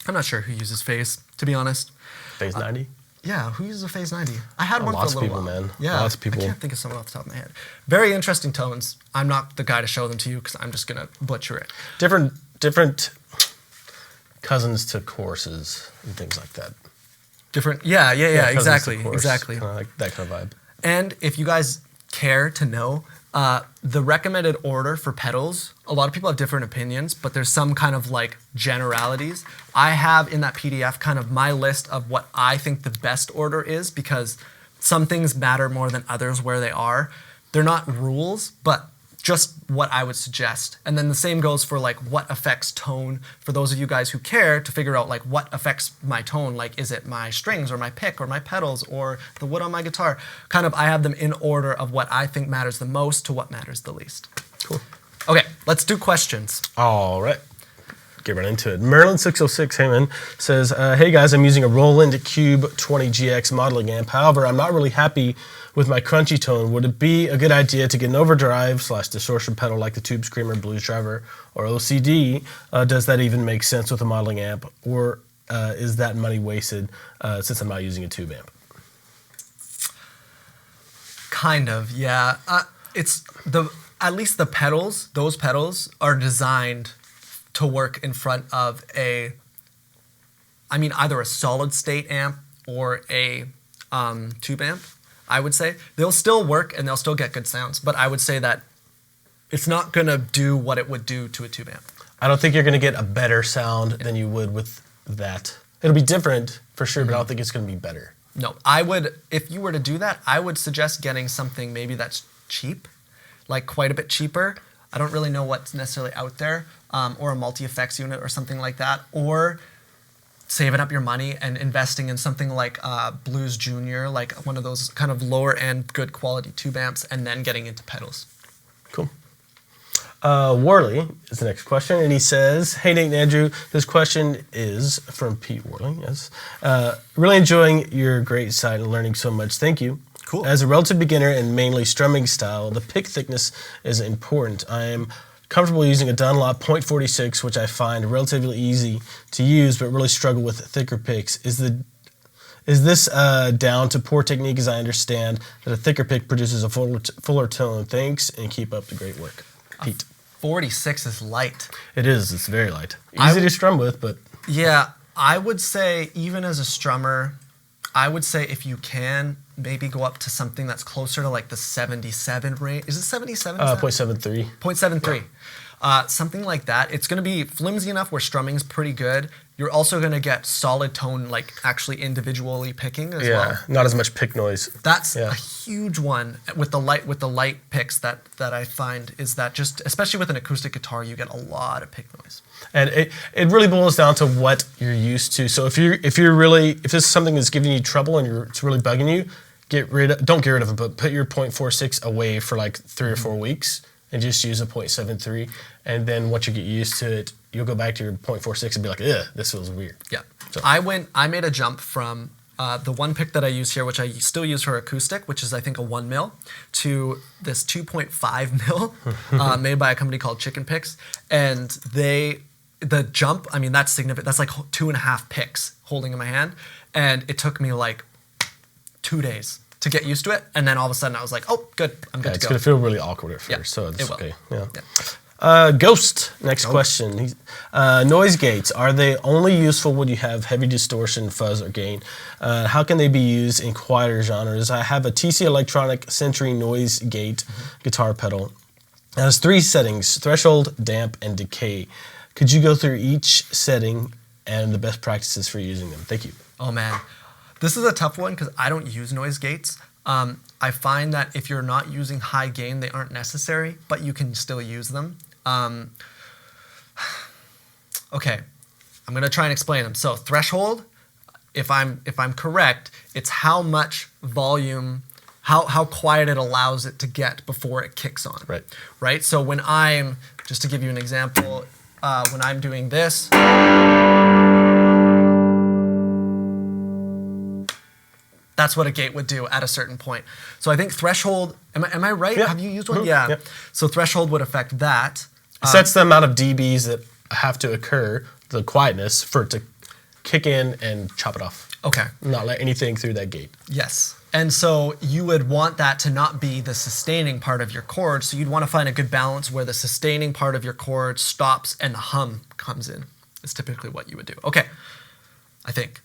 I'm not sure who uses phase, to be honest. Phase 90? Yeah, who uses a phase 90? I had one Lots for a of little people, while. man. Yeah, Lots of people. I can't think of someone off the top of my head. Very interesting tones. I'm not the guy to show them to you because I'm just gonna butcher it. Different cousins to choruses and things like that. Different, yeah, Cousins to exactly, chorus, exactly. Kind of like that kind of vibe. And if you guys care to know, the recommended order for pedals, a lot of people have different opinions, but there's some kind of like generalities. I have in that PDF kind of my list of what I think the best order is because some things matter more than others where they are. They're not rules, but just what I would suggest. And then the same goes for like what affects tone for those of you guys who care to figure out like what affects my tone. Like, is it my strings or my pick or my pedals or the wood on my guitar? Kind of, I have them in order of what I think matters the most to what matters the least. Cool. Okay, let's do questions. All right. Get right into it. Merlin606 Heyman says, hey guys, I'm using a Roland Cube 20 GX modeling amp. However, I'm not really happy with my crunchy tone. Would it be a good idea to get an overdrive / distortion pedal like the Tube Screamer, Blues Driver, or OCD? Does that even make sense with a modeling amp? Or is that money wasted since I'm not using a tube amp? Kind of, yeah. At least the pedals, those pedals are designed to work in front of either a solid state amp or a tube amp, I would say. They'll still work and they'll still get good sounds, but I would say that it's not gonna do what it would do to a tube amp. I don't think you're gonna get a better sound than you would with that. It'll be different for sure, but I don't think it's gonna be better. No, if you were to do that, I would suggest getting something maybe that's cheap, like quite a bit cheaper. I don't really know what's necessarily out there, or a multi-effects unit or something like that, or saving up your money and investing in something like Blues Junior, like one of those kind of lower end, good quality tube amps, and then getting into pedals. Cool. Worley is the next question, and he says, hey Nate and Andrew, this question is from Pete Worley, yes. Really enjoying your great site and learning so much. Thank you. Cool. As a relative beginner and mainly strumming style, the pick thickness is important. I am comfortable using a Dunlop .46, which I find relatively easy to use, but really struggle with thicker picks. Is this down to poor technique, as I understand that a thicker pick produces a fuller tone? Thanks, and keep up the great work. Pete. 46 is light. It is. It's very light. Easy to strum with, but... Yeah, I would say, even as a strummer, I would say if you can, maybe go up to something that's closer to like the 77 range. Is it 77? 0.73. 0.73. something like that. It's going to be flimsy enough where strumming's pretty good. You're also going to get solid tone, like actually individually picking as well. Not as much pick noise. That's a huge one with the light picks that I find is that just especially with an acoustic guitar, you get a lot of pick noise. And it really boils down to what you're used to. So if this is something that's giving you trouble and it's really bugging you, don't get rid of it, but put your 0.46 away for like 3 or 4 weeks and just use a 0.73. And then once you get used to it, you'll go back to your 0.46 and be like, ugh, this feels weird. Yeah. So. I made a jump from the one pick that I use here, which I still use for acoustic, which is I think a 1 mil, to this 2.5 mil made by a company called Chicken Picks. And the jump, I mean, that's significant. That's like 2.5 picks holding in my hand. And it took me like 2 days to get used to it. And then all of a sudden I was like, oh, good, I'm good to go. It's going to feel really awkward at first, so it's it will. okay. Yeah. Ghost, next question. Noise gates, are they only useful when you have heavy distortion, fuzz, or gain? How can they be used in quieter genres? I have a TC Electronic Century noise gate guitar pedal. It has 3 settings, threshold, damp, and decay. Could you go through each setting and the best practices for using them? Thank you. Oh man, this is a tough one because I don't use noise gates. I find that if you're not using high gain, they aren't necessary, but you can still use them. Okay, I'm gonna try and explain them. So threshold, if I'm correct, it's how much volume, how quiet it allows it to get before it kicks on. Right. So when just to give you an example, when I'm doing this. That's what a gate would do at a certain point. So I think threshold, am I right? Yeah. Have you used one? Yeah. So threshold would affect that. It sets the amount of dBs that have to occur, the quietness, for it to kick in and chop it off. Okay. Not let anything through that gate. Yes. And so you would want that to not be the sustaining part of your chord. So you'd want to find a good balance where the sustaining part of your chord stops and the hum comes in. Is typically what you would do. Okay. I think.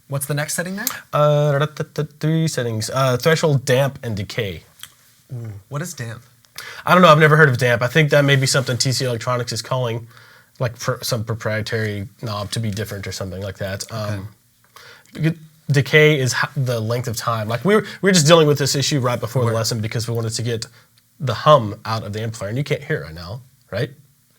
What's the next setting there? 3 settings. Threshold, damp, and decay. Ooh, what is damp? I don't know. I've never heard of damp. I think that may be something TC Electronics is calling, like some proprietary knob to be different or something like that. Decay is the length of time. Like we were just dealing with this issue right before the lesson because we wanted to get the hum out of the amplifier, and you can't hear it right now, right?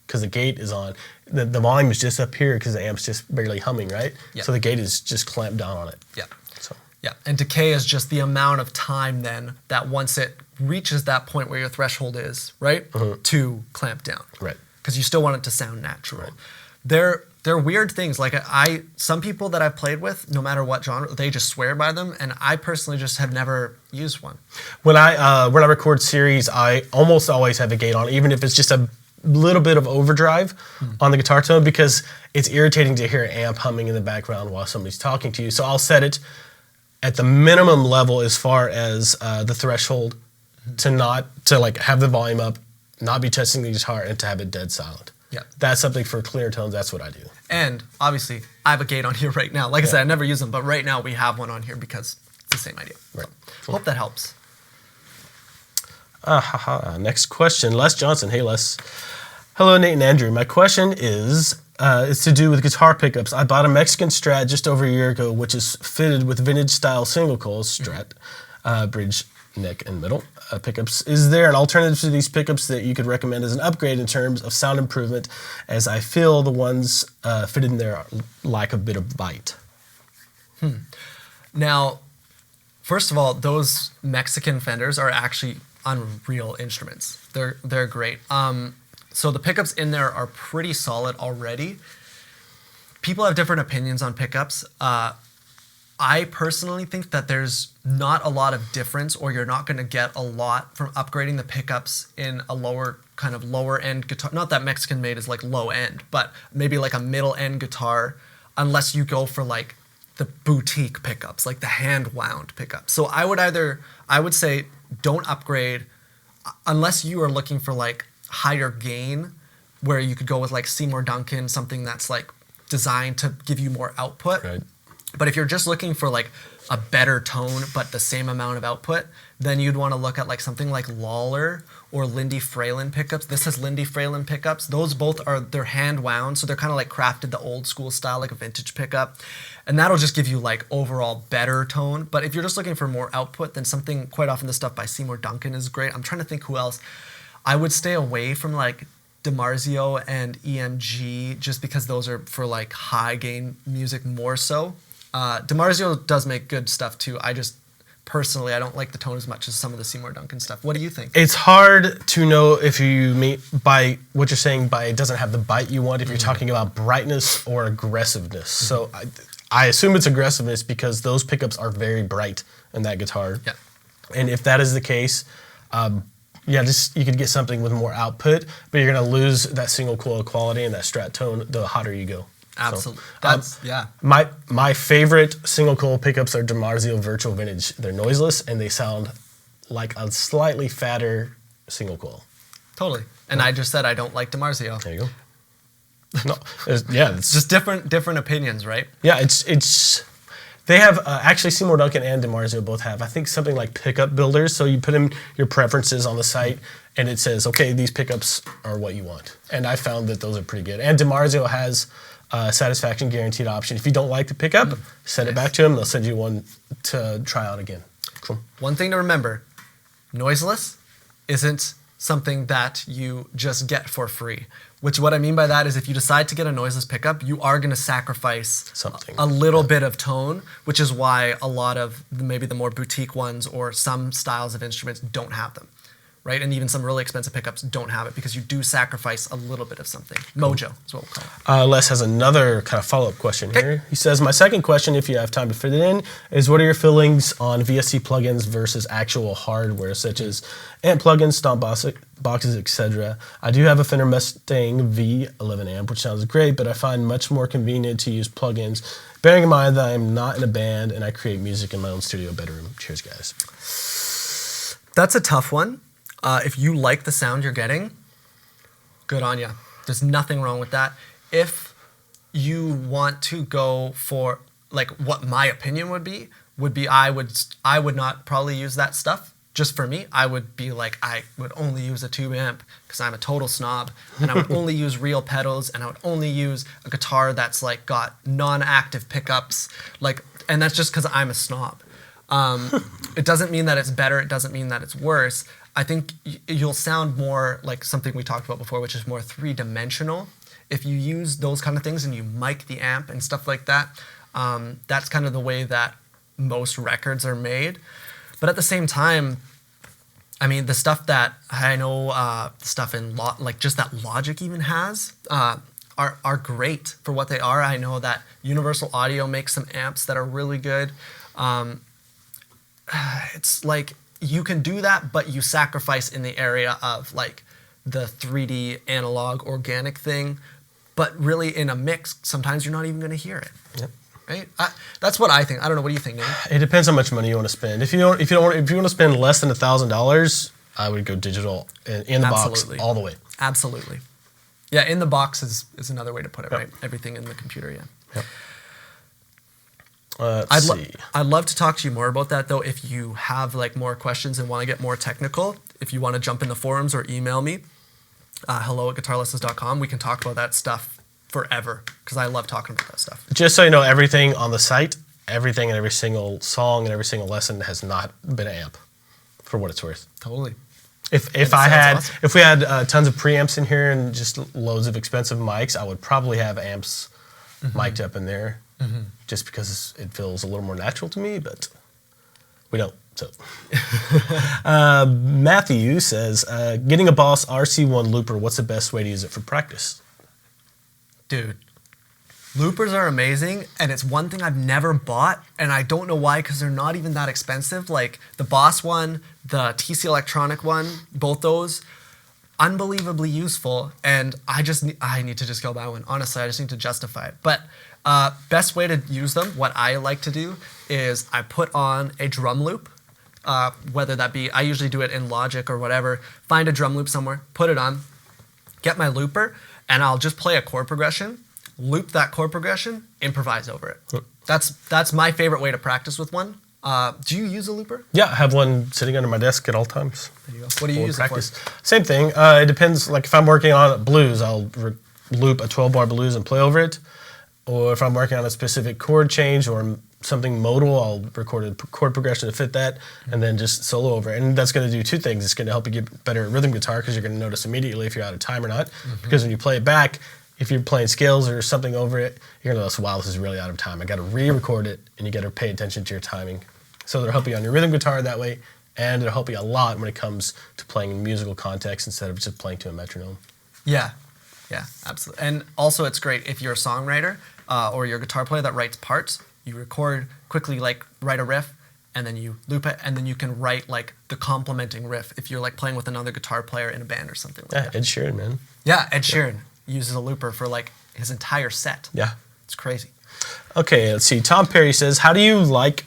Because the gate is on. The volume is just up here because the amp's just barely humming, right? Yep. So the gate is just clamped down on it. Yeah. So. Yeah. And decay is just the amount of time then that once it reaches that point where your threshold is, right, to clamp down. Right. Because you still want it to sound natural. Right. They're weird things. Like some people that I've played with, no matter what genre, they just swear by them, and I personally just have never used one. When I record series, I almost always have a gate on, even if it's just a little bit of overdrive on the guitar tone, because it's irritating to hear an amp humming in the background while somebody's talking to you. So I'll set it at the minimum level as far as the threshold to like have the volume up, not be touching the guitar, and to have it dead silent. Yeah. That's something for clear tones. That's what I do. And obviously, I have a gate on here right now. Like I said, I never use them, but right now we have one on here because it's the same idea. Right. So, hope that helps. Next question, Les Johnson. Hey, Les. Hello, Nate and Andrew. My question is to do with guitar pickups. I bought a Mexican Strat just over a year ago, which is fitted with vintage-style single coil Strat, bridge, neck, and middle pickups. Is there an alternative to these pickups that you could recommend as an upgrade in terms of sound improvement, as I feel the ones fitted in there lack a bit of bite? Now, first of all, those Mexican Fenders are actually unreal instruments. They're great. So the pickups in there are pretty solid already. People have different opinions on pickups. I personally think that there's not a lot of difference, or you're not going to get a lot from upgrading the pickups in a lower end guitar. Not that Mexican made is like low end, but maybe like a middle end guitar, unless you go for like the boutique pickups, like the hand wound pickups. So I would say don't upgrade unless you are looking for like higher gain, where you could go with like Seymour Duncan, something that's like designed to give you more output. Right. But if you're just looking for like a better tone but the same amount of output, then you'd want to look at like something like Lawler or Lindy Fralin pickups. This is Lindy Fralin pickups. Those both they're hand wound, so they're kind of like crafted the old school style, like a vintage pickup. And that'll just give you like overall better tone. But if you're just looking for more output, then something, quite often the stuff by Seymour Duncan is great. I'm trying to think who else. I would stay away from like DiMarzio and EMG just because those are for like high gain music more so. DiMarzio does make good stuff too. I just personally, I don't like the tone as much as some of the Seymour Duncan stuff. What do you think? It's hard to know if you mean by what you're saying by it doesn't have the bite you want if you're talking about brightness or aggressiveness. So I assume it's aggressiveness because those pickups are very bright in that guitar. Yeah. And if that is the case, just you could get something with more output, but you're gonna lose that single coil quality and that Strat tone the hotter you go. Absolutely. So, My favorite single coil pickups are DiMarzio Virtual Vintage. They're noiseless and they sound like a slightly fatter single coil. Totally. And I just said I don't like DiMarzio. There you go. No, it's Just different opinions, right? Yeah, it's. They have actually Seymour Duncan and DiMarzio both have I think something like pickup builders. So you put in your preferences on the site and it says okay these pickups are what you want. And I found that those are pretty good. And DiMarzio has satisfaction guaranteed option. If you don't like the pickup, send it back to them. They'll send you one to try out again. Cool. One thing to remember, noiseless isn't something that you just get for free. Which what I mean by that is if you decide to get a noiseless pickup, you are going to sacrifice something, a little bit of tone, which is why a lot of maybe the more boutique ones or some styles of instruments don't have them. Right? And even some really expensive pickups don't have it because you do sacrifice a little bit of something. Mojo is what we'll call it. Les has another kind of follow-up question here. He says, my second question, if you have time to fit it in, is what are your feelings on VST plugins versus actual hardware, such as amp plugins, stomp boxes, etc.? I do have a Fender Mustang V11 amp, which sounds great, but I find much more convenient to use plugins, bearing in mind that I'm not in a band and I create music in my own studio bedroom. Cheers, guys. That's a tough one. If you like the sound you're getting, good on you. There's nothing wrong with that. If you want to go for like what my opinion would be I would not probably use that stuff. Just for me, I would be like I would only use a tube amp because I'm a total snob, and I would only use real pedals, and I would only use a guitar that's like got non-active pickups, and that's just because I'm a snob. It doesn't mean that it's better. It doesn't mean that it's worse. I think you'll sound more like something we talked about before, which is more three-dimensional. If you use those kind of things and you mic the amp and stuff like that, that's kind of the way that most records are made. But at the same time, I mean, the stuff that I know, stuff in like just that Logic even has, are great for what they are. I know that Universal Audio makes some amps that are really good. It's like you can do that, but you sacrifice in the area of like the 3D analog organic thing. But really, in a mix, sometimes you're not even going to hear it. Yep. Right? That's what I think. I don't know. What do you think, Nate? It depends how much money you want to spend. If you want to spend less than $1,000, I would go digital in the box all the way. Absolutely. Yeah, in the box is another way to put it, right? Everything in the computer, yeah. Yep. I'd love to talk to you more about that, though, if you have like more questions and want to get more technical. If you want to jump in the forums or email me, hello@guitarlessons.com. We can talk about that stuff forever because I love talking about that stuff. Just so you know, everything on the site, everything and every single song and every single lesson has not been an amp, for what it's worth. Totally. If we had tons of preamps in here and just loads of expensive mics, I would probably have amps mic'd up in there. Just because it feels a little more natural to me, but we don't. So, Matthew says, getting a Boss RC1 looper, what's the best way to use it for practice? Dude, loopers are amazing, and it's one thing I've never bought, and I don't know why, because they're not even that expensive. Like the Boss one, the TC Electronic one, both those, unbelievably useful, and I need to just go buy one. Honestly, I just need to justify it. But best way to use them, what I like to do is I put on a drum loop, whether that be, I usually do it in Logic or whatever, find a drum loop somewhere, put it on, get my looper, and I'll just play a chord progression, loop that chord progression, improvise over it. That's my favorite way to practice with one. Do you use a looper? Yeah, I have one sitting under my desk at all times. There you go. What do you use practice. it for? Same thing. It depends. Like if I'm working on blues, I'll loop a 12-bar blues and play over it. Or if I'm working on a specific chord change or something modal, I'll record a chord progression to fit that and then just solo over it. And that's going to do two things. It's going to help you get better at rhythm guitar because you're going to notice immediately if you're out of time or not. Because when you play it back, if you're playing scales or something over it, you're going to notice, wow, this is really out of time. I got to re-record it, and you got to pay attention to your timing. So it'll help you on your rhythm guitar that way, and it'll help you a lot when it comes to playing in musical context instead of just playing to a metronome. Yeah, absolutely. And also it's great if you're a songwriter or you're a guitar player that writes parts, you record quickly, like write a riff, and then you loop it, and then you can write like the complementing riff if you're like playing with another guitar player in a band or something like that. Ed Sheeran, man. Yeah, Ed Sheeran uses a looper for like his entire set. Yeah. It's crazy. Okay, let's see. Tom Perry says, how do you like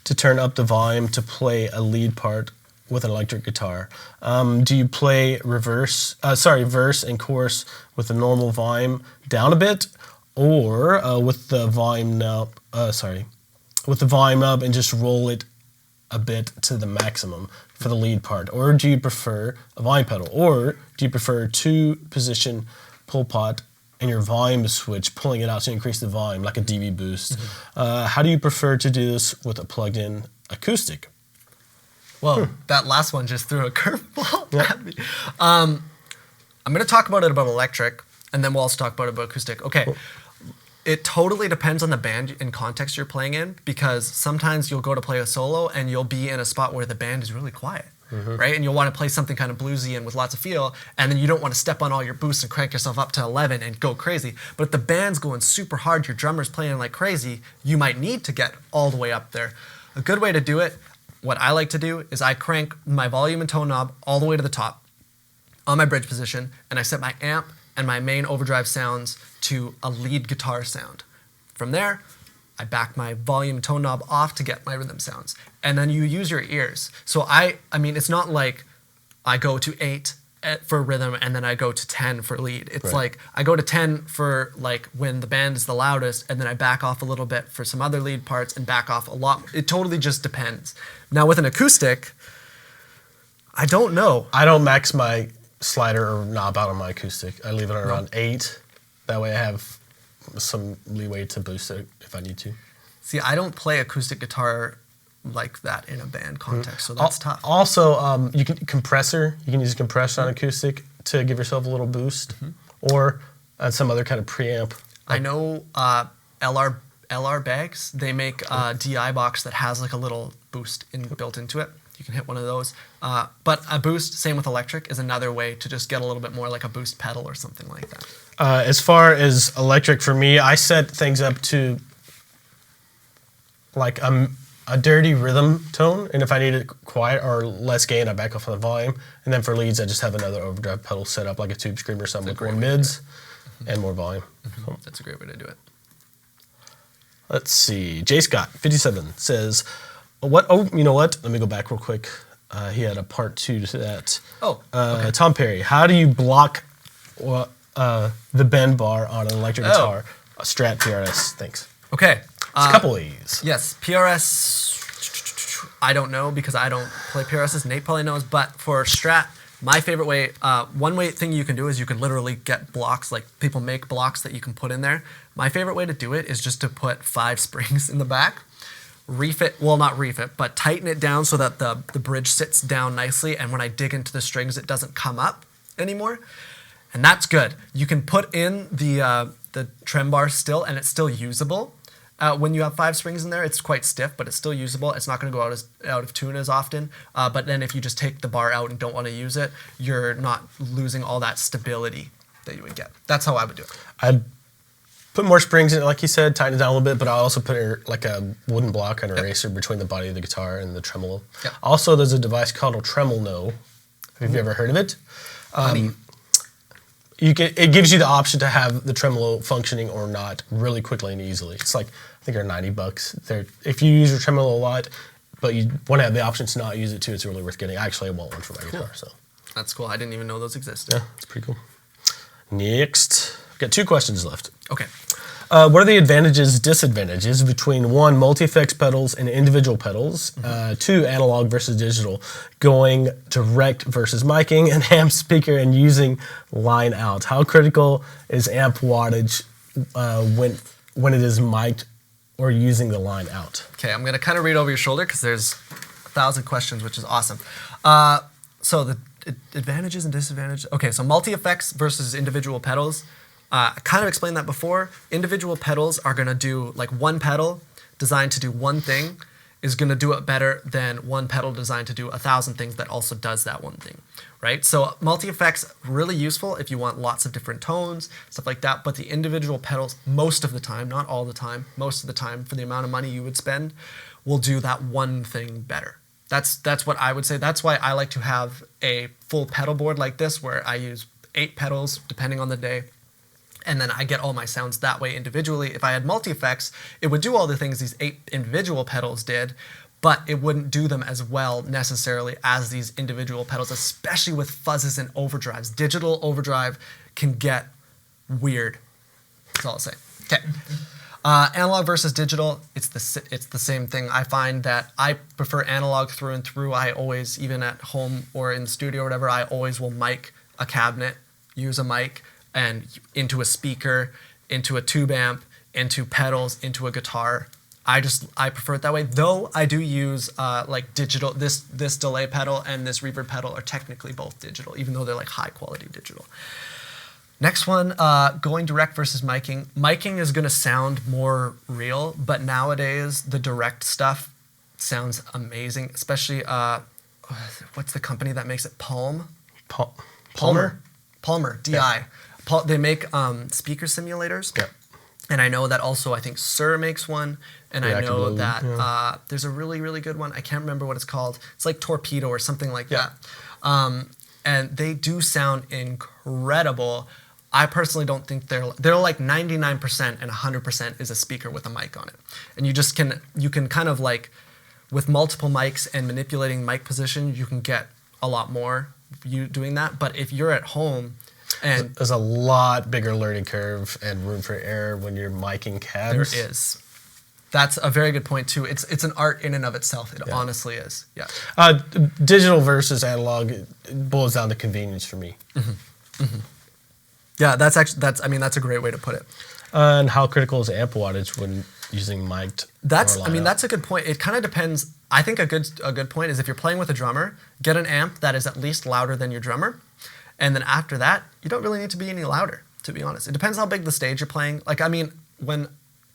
to turn up the volume to play a lead part with an electric guitar? Do you play verse and chorus with the normal volume down a bit, or with the volume with the volume up and just roll it a bit to the maximum for the lead part? Or do you prefer a volume pedal? Or do you prefer a 2-position pull pot and your volume switch, pulling it out to increase the volume, like a dB boost? How do you prefer to do this with a plugged-in acoustic? Whoa, that last one just threw a curveball at me. I'm going to talk about electric, and then we'll also talk about acoustic. Okay. Cool. It totally depends on the band and context you're playing in, because sometimes you'll go to play a solo and you'll be in a spot where the band is really quiet. Right? And you'll want to play something kind of bluesy and with lots of feel, and then you don't want to step on all your boosts and crank yourself up to 11 and go crazy. But if the band's going super hard, your drummer's playing like crazy, you might need to get all the way up there. A good way to do it, what I like to do, is I crank my volume and tone knob all the way to the top on my bridge position, and I set my amp and my main overdrive sounds to a lead guitar sound. From there, I back my volume tone knob off to get my rhythm sounds. And then you use your ears. So I mean, it's not like I go to 8 for rhythm and then I go to 10 for lead. It's like I go to 10 for like when the band is the loudest, and then I back off a little bit for some other lead parts and back off a lot. It totally just depends. Now with an acoustic, I don't know. I don't max my slider or knob out on my acoustic. I leave it around 8. That way I have some leeway to boost it if I need to. See, I don't play acoustic guitar like that in a band context, so that's tough. Also, you can use a compressor on acoustic to give yourself a little boost, or some other kind of preamp. I know LR bags. They make a DI box that has like a little boost built into it. You can hit one of those. But a boost, same with electric, is another way to just get a little bit more, like a boost pedal or something like that. As far as electric, for me, I set things up to like a dirty rhythm tone, and if I need it quiet or less gain, I back off on the volume. And then for leads, I just have another overdrive pedal set up, like a Tube Screamer or something, with more mids and more volume. That's a great way to do it. Let's see. J. Scott, 57, says, you know what? Let me go back real quick. He had a part 2 to that. Okay. Tom Perry, how do you block the bend bar on an electric guitar? A Strat PRS, thanks. Okay. It's a couple ways. Yes, PRS, I don't know because I don't play PRSs. Nate probably knows, but for Strat, my favorite way, thing you can do is you can literally get blocks, like people make blocks that you can put in there. My favorite way to do it is just to put 5 springs in the back, but tighten it down so that the bridge sits down nicely, and when I dig into the strings, it doesn't come up anymore. And that's good. You can put in the trem bar still, and it's still usable. When you have 5 springs in there, it's quite stiff, but it's still usable. It's not going to go out of tune as often. But then if you just take the bar out and don't want to use it, you're not losing all that stability that you would get. That's how I would do it. I'd put more springs in it, like you said, tighten it down a little bit, but I also put like a wooden block and eraser between the body of the guitar and the tremolo. Yep. Also, there's a device called a Tremolo. Have you ever heard of it? It gives you the option to have the tremolo functioning or not really quickly and easily. It's like, I think they're $90. If you use your tremolo a lot, but you want to have the option to not use it too, it's really worth getting. Actually, I want one for my guitar. So that's cool. I didn't even know those existed. Yeah, it's pretty cool. Next, I've got 2 questions left. Okay. What are the advantages, disadvantages between one, multi-effects pedals and individual pedals, two, analog versus digital, going direct versus miking, and amp speaker and using line out? How critical is amp wattage when it is mic'd or using the line out? Okay, I'm gonna kind of read over your shoulder because there's 1,000 questions, which is awesome. So the advantages and disadvantages. Okay, so multi-effects versus individual pedals. I kind of explained that before. Individual pedals are gonna do, like, one pedal designed to do one thing is gonna do it better than one pedal designed to do 1,000 things that also does that one thing, right? So multi-effects, really useful if you want lots of different tones, stuff like that, but the individual pedals, most of the time, not all the time, most of the time, for the amount of money you would spend, will do that one thing better. That's what I would say. That's why I like to have a full pedal board like this, where I use 8 pedals, depending on the day, and then I get all my sounds that way individually. If I had multi-effects, it would do all the things these 8 individual pedals did, but it wouldn't do them as well necessarily as these individual pedals, especially with fuzzes and overdrives. Digital overdrive can get weird. That's all I'll say. Okay. Analog versus digital, it's the same thing. I find that I prefer analog through and through. I always, even at home or in the studio or whatever, I always will mic a cabinet, use a mic, and into a speaker, into a tube amp, into pedals, into a guitar. I prefer it that way. Though I do use like digital. This delay pedal and this reverb pedal are technically both digital, even though they're like high quality digital. Next one, going direct versus miking. Miking is gonna sound more real, but nowadays the direct stuff sounds amazing. Especially, what's the company that makes it? Palm? Palmer? Palmer, DI. Yeah. They make speaker simulators. Yep. And I know that also, I think Sir makes one. And I know Reactive that Loop, yeah. there's a really, really good one. I can't remember what it's called. It's like Torpedo or something like Yeah. that. And they do sound incredible. I personally don't think they're like 99% and 100% is a speaker with a mic on it. And you can kind of like, with multiple mics and manipulating mic position, you can get a lot more you doing that. But if you're at home and There's a lot bigger learning curve and room for error when you're miking cabs. there is. That's a very good point too. It's an art in and of itself. It Yeah. honestly is. Yeah. Digital versus analog, it boils down to convenience for me. Yeah, that's a great way to put it. And how critical is amp wattage when using mic'd? or line out? That's a good point. It kind of depends. I think a good point is if you're playing with a drummer, get an amp that is at least louder than your drummer, and then after that, you don't really need to be any louder. To be honest, it depends how big the stage you're playing. Like, I mean,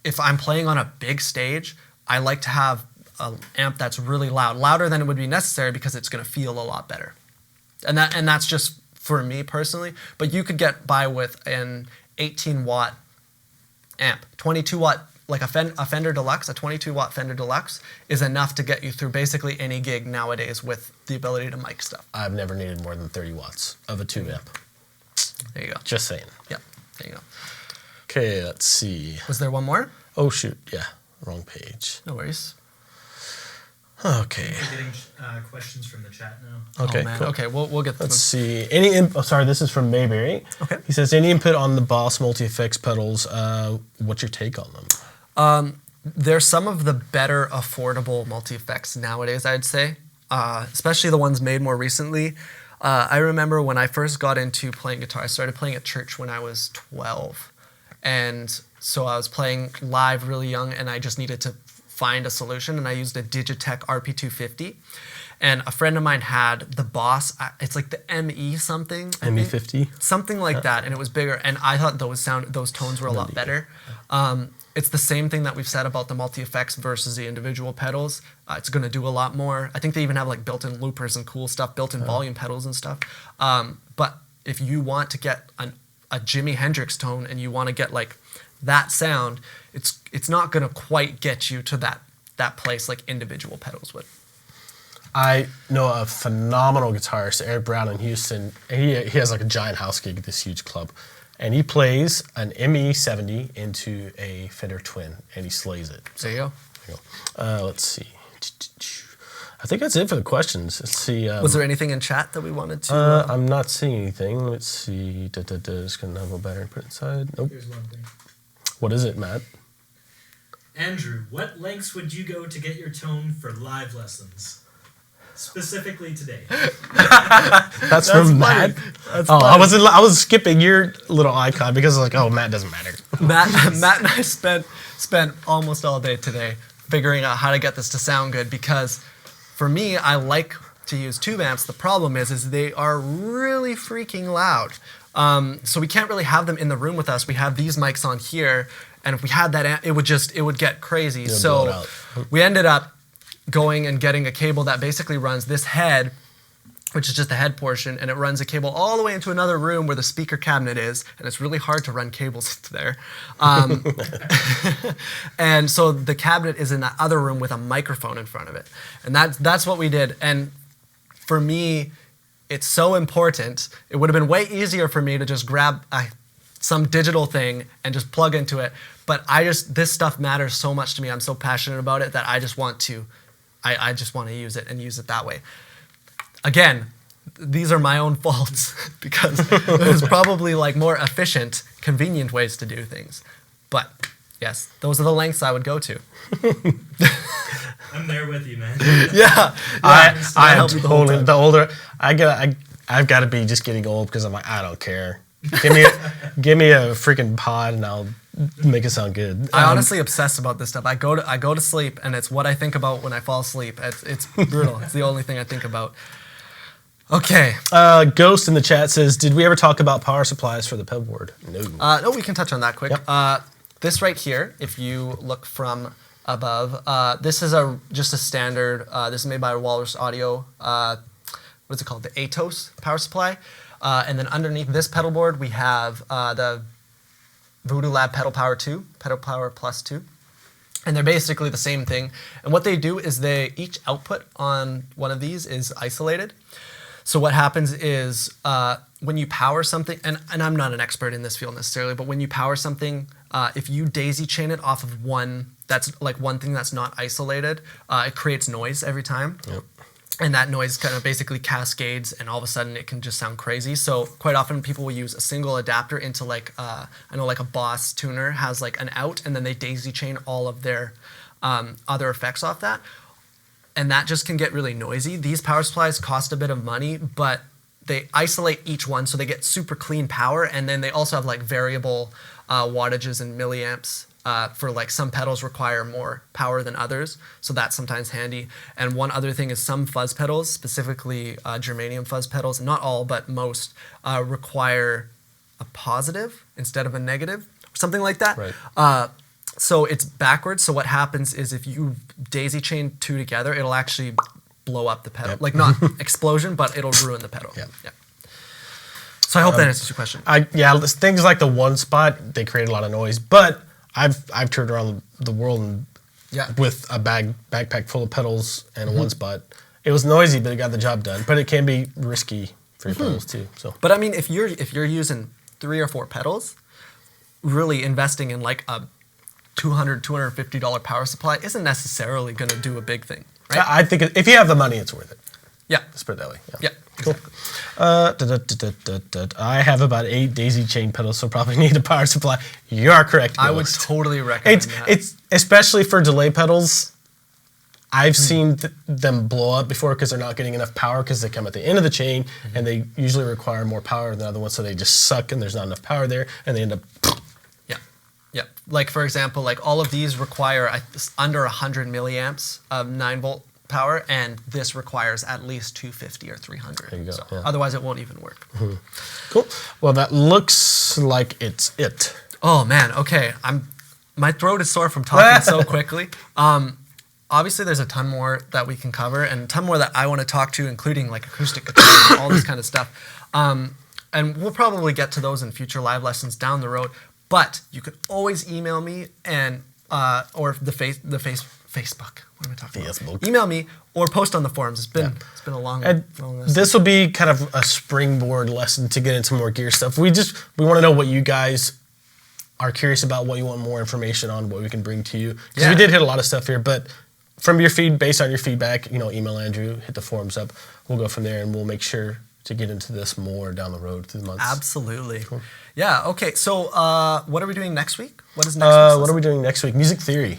if I'm playing on a big stage, I like to have an amp that's really loud, louder than it would be necessary because it's going to feel a lot better, and that's just for me personally. But you could get by with an 18-watt amp, 22-watt. Like a Fender Deluxe, a 22-watt Fender Deluxe is enough to get you through basically any gig nowadays with the ability to mic stuff. I've never needed more than 30 watts of a tube amp. There you go. Just saying. Yep, there you go. Okay, let's see. Was there one more? Oh, shoot. Yeah, wrong page. No worries. Okay. We're getting questions from the chat now. Okay, Oh, man. cool. Okay, we'll get to Let's them. see. Sorry, this is from Mayberry. Okay. He says, any input on the Boss multi-effects pedals? What's your take on them? They're some of the better affordable multi-effects nowadays, I'd say, especially the ones made more recently. I remember when I first got into playing guitar, I started playing at church when I was 12. And so I was playing live really young, and I just needed to find a solution, and I used a Digitech RP250. And a friend of mine had the Boss, it's like the ME something. I think. ME50? Something like that, and it was bigger, and I thought those tones were a lot better. It's the same thing that we've said about the multi-effects versus the individual pedals. It's going to do a lot more. I think they even have like built-in loopers and cool stuff, built-in volume pedals and stuff. But if you want to get a Jimi Hendrix tone and you want to get like that sound, it's not going to quite get you to that place like individual pedals would. I know a phenomenal guitarist, Eric Brown in Houston. He has like a giant house gig at this huge club. And he plays an ME70 into a Fender Twin, and he slays it. There you go. There you go. Let's see. I think that's it for the questions. Let's see. Was there anything in chat that we wanted to? I'm not seeing anything. Let's see. Just gonna have a battery put inside. Nope. Here's one thing. What is it, Matt? Andrew, what lengths would you go to get your tone for live lessons? Specifically today. That's from Matt. That's Oh, funny. I was skipping your little icon because I was like, oh, Matt doesn't matter. Matt and I spent almost all day today figuring out how to get this to sound good because for me, I like to use tube amps. The problem is they are really freaking loud. So we can't really have them in the room with us. We have these mics on here, and if we had that amp, it would get crazy. blow it So out. we ended up going and getting a cable that basically runs this head, which is just the head portion, and it runs a cable all the way into another room where the speaker cabinet is, and it's really hard to run cables there. And so the cabinet is in that other room with a microphone in front of it, and that's what we did. And for me, it's so important. It would have been way easier for me to just grab some digital thing and just plug into it, but this stuff matters so much to me. I'm so passionate about it that I just want to use it and use it that way. Again, these are my own faults because there's probably like more efficient, convenient ways to do things. But yes, those are the lengths I would go to. I'm there with you, man. Yeah, I am help you the whole totally time. the older I've got to be just getting old because I'm like I don't care. Give me a freaking pod and I'll make it sound good. I honestly obsess about this stuff. I go to sleep, and it's what I think about when I fall asleep. It's brutal. It's the only thing I think about. Okay. Ghost in the chat says, "Did we ever talk about power supplies for the pedalboard?" No. No, we can touch on that quick. Yep. This right here, if you look from above, this is just a standard. This is made by Walrus Audio. What's it called? The Atos power supply. And then underneath this pedal board, we have the Voodoo Lab Pedal Power 2, Pedal Power Plus 2. And they're basically the same thing. And what they do is each output on one of these is isolated. So what happens is when you power something, and I'm not an expert in this field necessarily, but when you power something, if you daisy chain it off of one thing that's not isolated, it creates noise every time. Yep. And that noise kind of basically cascades, and all of a sudden it can just sound crazy. So quite often people will use a single adapter into I know like a Boss tuner has like an out, and then they daisy chain all of their other effects off that. And that just can get really noisy. These power supplies cost a bit of money, but they isolate each one so they get super clean power, and then they also have like variable wattages and milliamps. For like some pedals require more power than others, so that's sometimes handy. And one other thing is some fuzz pedals, specifically germanium fuzz pedals, not all but most, require a positive instead of a negative, or something like that. Right. So it's backwards. So what happens is if you daisy chain two together, it'll actually blow up the pedal. Yep. Like not explosion, but it'll ruin the pedal. Yep. Yeah. So I hope that answers your question. Things like the one spot, they create a lot of noise, but I've toured around the world and with a backpack full of pedals and a one spot. It was noisy, but it got the job done. But it can be risky for your pedals too. So, but I mean, if you're using 3 or 4 pedals, really investing in like a $250 power supply isn't necessarily going to do a big thing, right? I think if you have the money, it's worth it. Yeah. Let's put it that way. Yeah. Cool. I have about 8 daisy chain pedals, so probably need a power supply. You are correct. I would Ghost. totally recommend that. It's especially for delay pedals. I've seen them blow up before because they're not getting enough power because they come at the end of the chain and they usually require more power than other ones, so they just suck and there's not enough power there and they end up. Yeah. Like for example, like all of these require under 100 milliamps of 9-volt power, and this requires at least 250 or 300. There you go, So yeah. otherwise, it won't even work. Cool. Well, that looks like it's it. Oh man, okay. My throat is sore from talking so quickly. Obviously, there's a ton more that we can cover, and a ton more that I want to talk to, including like acoustic guitar and all this kind of stuff. And we'll probably get to those in future live lessons down the road. But you can always email me and or the Facebook. What am I talking about? Facebook. Email me or post on the forums. It's been a long. And this will be kind of a springboard lesson to get into more gear stuff. We want to know what you guys are curious about, what you want more information on, what we can bring to you. Because we did hit a lot of stuff here, but from your based on your feedback, email Andrew, hit the forums up. We'll go from there, and we'll make sure to get into this more down the road through the months. Absolutely. Yeah. Okay. So, what are we doing next week? What is next week? What are we doing next week? Music theory.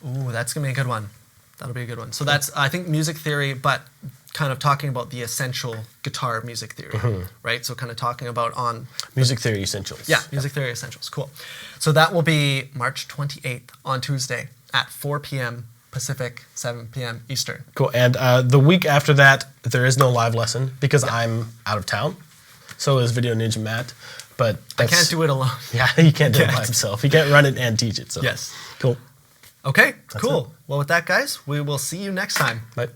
Ooh, that's gonna be a good one. That'll be a good one. So that's, I think, music theory, but kind of talking about the essential guitar music theory, right? So kind of talking about on Music theory essentials. yeah, music theory essentials. Cool. So that will be March 28th on Tuesday at 4 p.m. Pacific, 7 p.m. Eastern. Cool. And the week after that, there is no live lesson because I'm out of town. So is Video Ninja Matt. But I can't do it alone. Yeah, he can't do it by Can't. himself. He can't run it and teach it. So Yes. Cool. Okay, That's cool. it. Well, with that, guys, we will see you next time. Bye.